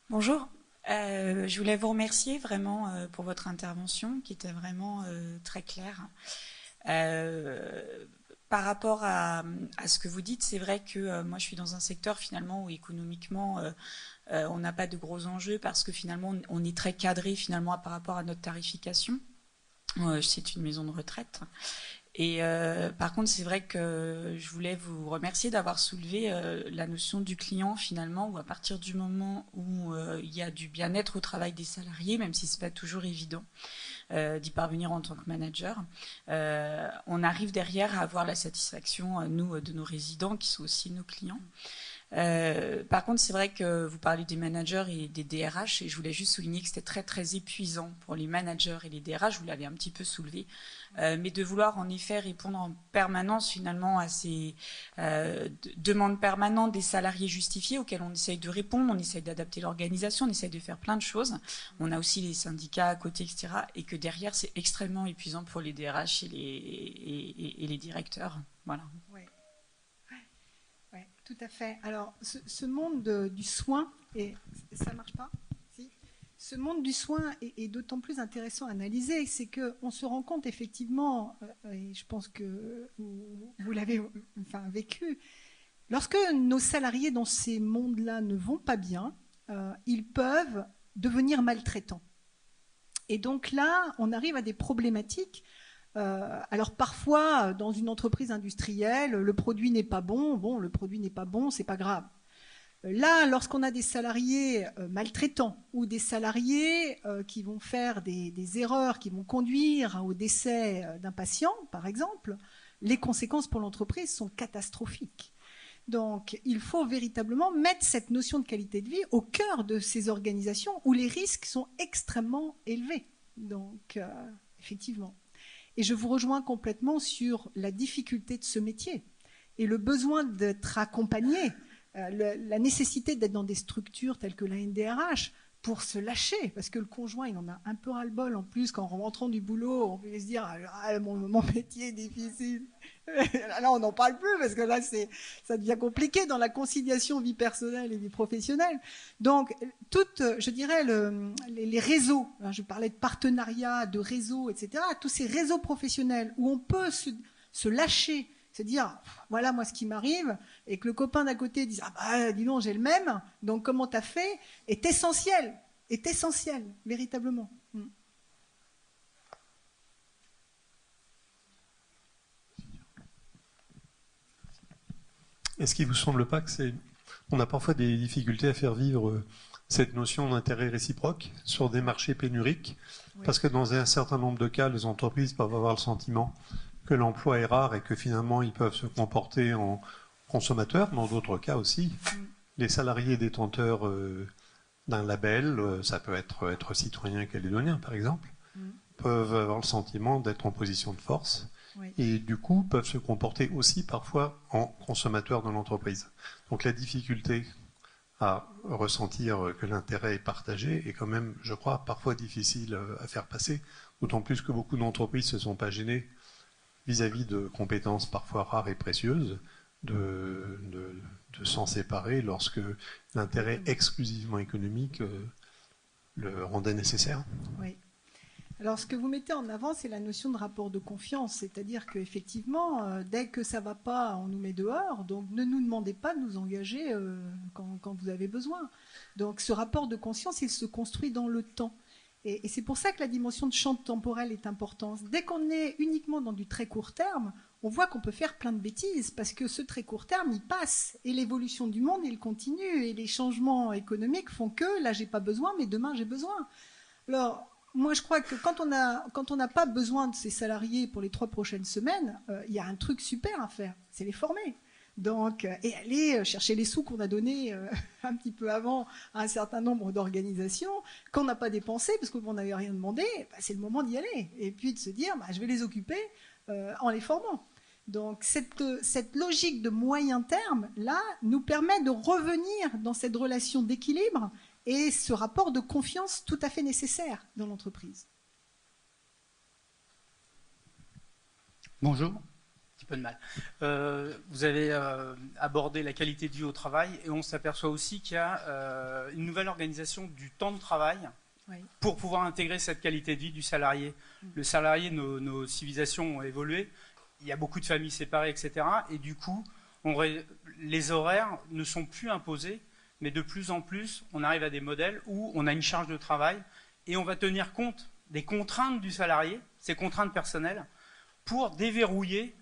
Bonjour. Je voulais vous remercier vraiment pour votre intervention qui était vraiment très claire. Par rapport à ce que vous dites, c'est vrai que moi je suis dans un secteur finalement où économiquement on n'a pas de gros enjeux parce que finalement on est très cadré finalement par rapport à notre tarification. C'est une maison de retraite. Et par contre, c'est vrai que je voulais vous remercier d'avoir soulevé la notion du client finalement, où à partir du moment où il y a du bien-être au travail des salariés, même si c'est pas toujours évident d'y parvenir en tant que manager, on arrive derrière à avoir la satisfaction, nous, de nos résidents qui sont aussi nos clients. Par contre, c'est vrai que vous parlez des managers et des DRH, et je voulais juste souligner que c'était très très épuisant pour les managers et les DRH, vous l'avez un petit peu soulevé, mais de vouloir en effet répondre en permanence finalement à ces demandes permanentes des salariés justifiés auxquelles on essaye de répondre, on essaye d'adapter l'organisation, on essaye de faire plein de choses. On a aussi les syndicats à côté, etc. Et que derrière, c'est extrêmement épuisant pour les DRH et les directeurs. Voilà. Ouais. Ouais, tout à fait. Alors, ce monde du soin, et ça marche pas ? Si. Ce monde du soin est d'autant plus intéressant à analyser, c'est qu'on se rend compte effectivement, et je pense que vous l'avez vécu, lorsque nos salariés dans ces mondes-là ne vont pas bien, ils peuvent devenir maltraitants. Et donc là, on arrive à des problématiques. Alors parfois, dans une entreprise industrielle, le produit n'est pas bon. Bon, le produit n'est pas bon, c'est pas grave. Là, lorsqu'on a des salariés maltraitants ou des salariés qui vont faire des erreurs qui vont conduire au décès d'un patient, par exemple, les conséquences pour l'entreprise sont catastrophiques. Donc, il faut véritablement mettre cette notion de qualité de vie au cœur de ces organisations où les risques sont extrêmement élevés. Donc, effectivement. Et je vous rejoins complètement sur la difficulté de ce métier et le besoin d'être accompagné, la nécessité d'être dans des structures telles que la NDRH pour se lâcher, parce que le conjoint, il en a un peu ras-le-bol en plus, qu'en rentrant du boulot, on peut se dire ah, mon métier est difficile. Là, on n'en parle plus, parce que là, ça devient compliqué dans la conciliation vie personnelle et vie professionnelle. Donc, je dirais, les réseaux, hein, je parlais de partenariats, de réseaux, etc., tous ces réseaux professionnels où on peut se lâcher, se dire, voilà moi ce qui m'arrive, et que le copain d'à côté dise, ah bah dis donc j'ai le même, donc comment t'as fait, est essentiel, véritablement. Est-ce qu'il ne vous semble pas que on a parfois des difficultés à faire vivre cette notion d'intérêt réciproque sur des marchés pénuriques, oui. Parce que dans un certain nombre de cas, les entreprises peuvent avoir le sentiment que l'emploi est rare et que finalement ils peuvent se comporter en consommateurs. Dans d'autres cas aussi, les salariés détenteurs d'un label, ça peut être citoyen calédonien par exemple, peuvent avoir le sentiment d'être en position de force, oui. Et du coup peuvent se comporter aussi parfois en consommateurs de l'entreprise. Donc la difficulté à ressentir que l'intérêt est partagé est quand même, je crois, parfois difficile à faire passer, d'autant plus que beaucoup d'entreprises ne se sont pas gênées vis-à-vis de compétences parfois rares et précieuses, de s'en séparer lorsque l'intérêt exclusivement économique le rendait nécessaire. Oui. Alors, ce que vous mettez en avant, c'est la notion de rapport de confiance, c'est-à-dire qu'effectivement, dès que ça ne va pas, on nous met dehors, donc ne nous demandez pas de nous engager quand vous avez besoin. Donc, ce rapport de confiance, il se construit dans le temps. Et c'est pour ça que la dimension de champ temporel est importante. Dès qu'on est uniquement dans du très court terme, on voit qu'on peut faire plein de bêtises, parce que ce très court terme, il passe, et l'évolution du monde, il continue, et les changements économiques font que, là, j'ai pas besoin, mais demain, j'ai besoin. Alors, moi, je crois que quand on n'a pas besoin de ces salariés pour les 3 prochaines semaines, il y a un truc super à faire, c'est les former. Donc, et aller chercher les sous qu'on a donnés un petit peu avant à un certain nombre d'organisations, qu'on n'a pas dépensé parce qu'on n'avait rien demandé, bah, c'est le moment d'y aller. Et puis de se dire, bah, je vais les occuper en les formant. Donc, cette logique de moyen terme, là, nous permet de revenir dans cette relation d'équilibre et ce rapport de confiance tout à fait nécessaire dans l'entreprise. Bonjour. Un petit peu de mal. Vous avez abordé la qualité de vie au travail et on s'aperçoit aussi qu'il y a une nouvelle organisation du temps de travail oui. Pour pouvoir intégrer cette qualité de vie du salarié. Le salarié, nos civilisations ont évolué, il y a beaucoup de familles séparées, etc. Et du coup, les horaires ne sont plus imposés, mais de plus en plus, on arrive à des modèles où on a une charge de travail et on va tenir compte des contraintes du salarié, ces contraintes personnelles, pour déverrouiller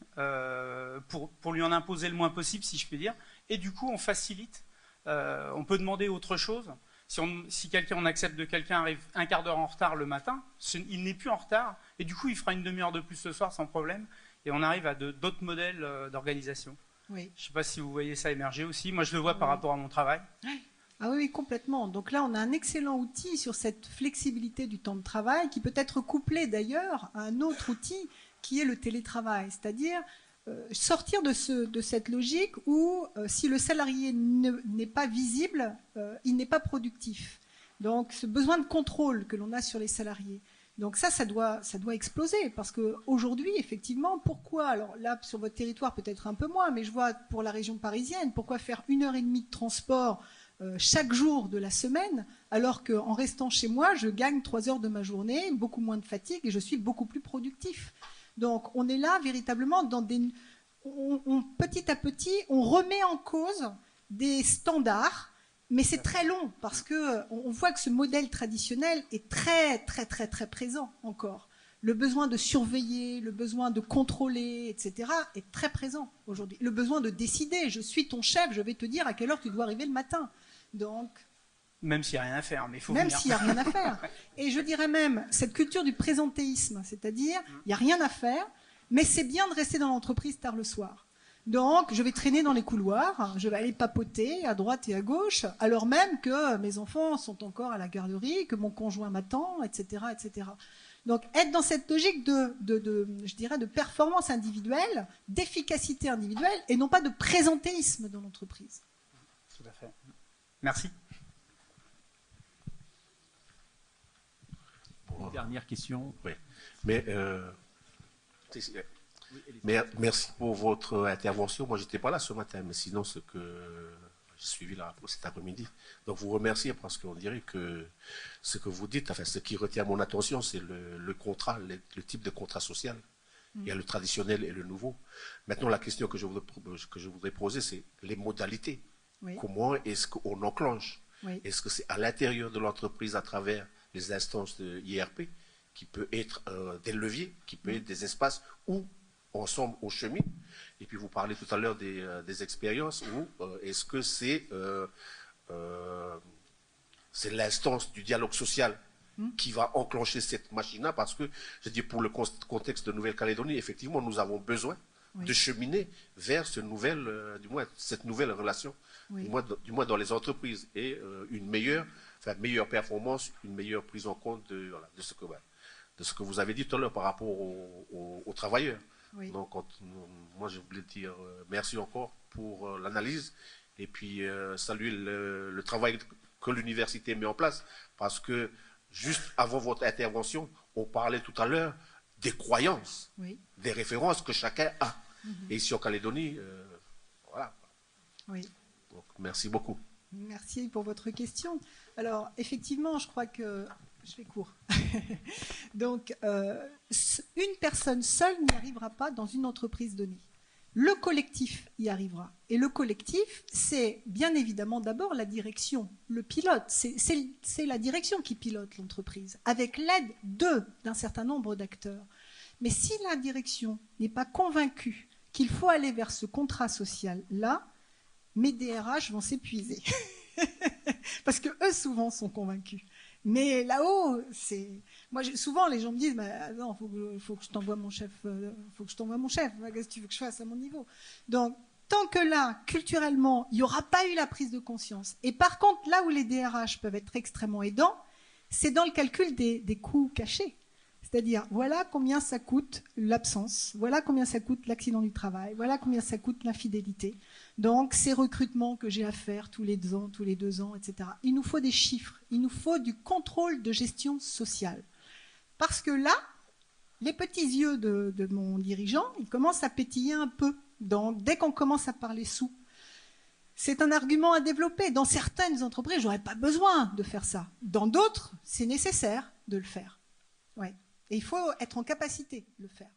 pour lui en imposer le moins possible, si je puis dire. Et du coup, on facilite. On peut demander autre chose. Si on accepte de quelqu'un arrive un quart d'heure en retard le matin, il n'est plus en retard. Et du coup, il fera une demi-heure de plus ce soir sans problème. Et on arrive à d'autres modèles d'organisation. Oui. Je ne sais pas si vous voyez ça émerger aussi. Moi, je le vois par rapport à mon travail. Ah oui, complètement. Donc là, on a un excellent outil sur cette flexibilité du temps de travail qui peut être couplé d'ailleurs à un autre outil qui est le télétravail, c'est-à-dire sortir de cette logique où si le salarié n'est pas visible, il n'est pas productif. Donc ce besoin de contrôle que l'on a sur les salariés. Donc ça doit exploser parce qu'aujourd'hui, effectivement, pourquoi, alors là sur votre territoire peut-être un peu moins, mais je vois pour la région parisienne, pourquoi faire 1h30 de transport chaque jour de la semaine, alors qu'en restant chez moi, je gagne 3 heures de ma journée, beaucoup moins de fatigue et je suis beaucoup plus productif. Donc on est là véritablement dans petit à petit, on remet en cause des standards, Mais c'est très long parce que on voit que ce modèle traditionnel est très présent encore. Le besoin de surveiller, le besoin de contrôler, etc. est très présent aujourd'hui. Le besoin de décider. Je suis ton chef, je vais te dire à quelle heure tu dois arriver le matin. Donc, même s'il n'y a rien à faire, mais il faut même venir. s'il n'y a rien à faire. Et je dirais même cette culture du présentéisme, c'est-à-dire il n'y a rien à faire, mais c'est bien de rester dans l'entreprise tard le soir. Donc, je vais traîner dans les couloirs, je vais aller papoter à droite et à gauche, alors même que mes enfants sont encore à la garderie, que mon conjoint m'attend, etc., etc. Donc, être dans cette logique je dirais, de performance individuelle, d'efficacité individuelle, et non pas de présentéisme dans l'entreprise. Tout à fait. Merci. Dernière question. Oui. Merci pour votre intervention. Moi, j'étais pas là ce matin, mais sinon, ce que j'ai suivi là cet après-midi. Donc, vous remercier parce qu'on dirait que ce que vous dites, enfin, ce qui retient mon attention, c'est le contrat, le type de contrat social. Il y a le traditionnel et le nouveau. Maintenant, la question que je voudrais poser, c'est les modalités. Oui. Comment est-ce qu'on enclenche? Oui. Est-ce que c'est à l'intérieur de l'entreprise à travers les instances de IRP qui peut être des leviers, qui peut être des espaces où ensemble on chemine? Et puis vous parlez tout à l'heure des expériences, ou est-ce que c'est l'instance du dialogue social qui va enclencher cette machine-là? Parce que, je dis, pour le contexte de Nouvelle-Calédonie, effectivement, nous avons besoin de cheminer vers cette nouvelle relation, du moins dans les entreprises, et une meilleure performance, une meilleure prise en compte de ce que vous avez dit tout à l'heure par rapport aux travailleurs. Oui. Donc, moi, je voulais dire merci encore pour l'analyse, et puis saluer le travail que l'université met en place, parce que juste avant votre intervention, on parlait tout à l'heure des croyances, des références que chacun a. Et ici en Calédonie, voilà. Oui. Donc, merci beaucoup. Merci pour votre question. Alors, effectivement, je crois que je fais court. Donc, une personne seule n'y arrivera pas dans une entreprise donnée. Le collectif y arrivera. Et le collectif, c'est bien évidemment d'abord la direction, le pilote. C'est la direction qui pilote l'entreprise, avec l'aide d'un certain nombre d'acteurs. Mais si la direction n'est pas convaincue qu'il faut aller vers ce contrat social-là, mes DRH vont s'épuiser. Parce que eux, souvent, sont convaincus. Mais là-haut, souvent, les gens me disent, non, faut que je t'envoie mon chef, qu'est-ce que tu veux que je fasse à mon niveau? Donc, tant que là, culturellement, il n'y aura pas eu la prise de conscience. Et par contre, là où les DRH peuvent être extrêmement aidants, c'est dans le calcul des coûts cachés. C'est-à-dire, voilà combien ça coûte l'absence, voilà combien ça coûte l'accident du travail, voilà combien ça coûte l'infidélité. Donc, ces recrutements que j'ai à faire tous les 2 ans, tous les 2 ans, etc. Il nous faut des chiffres, il nous faut du contrôle de gestion sociale. Parce que là, les petits yeux de mon dirigeant, ils commencent à pétiller un peu. Donc, dès qu'on commence à parler sous, c'est un argument à développer. Dans certaines entreprises, je n'aurais pas besoin de faire ça. Dans d'autres, c'est nécessaire de le faire. Ouais. Et il faut être en capacité de le faire.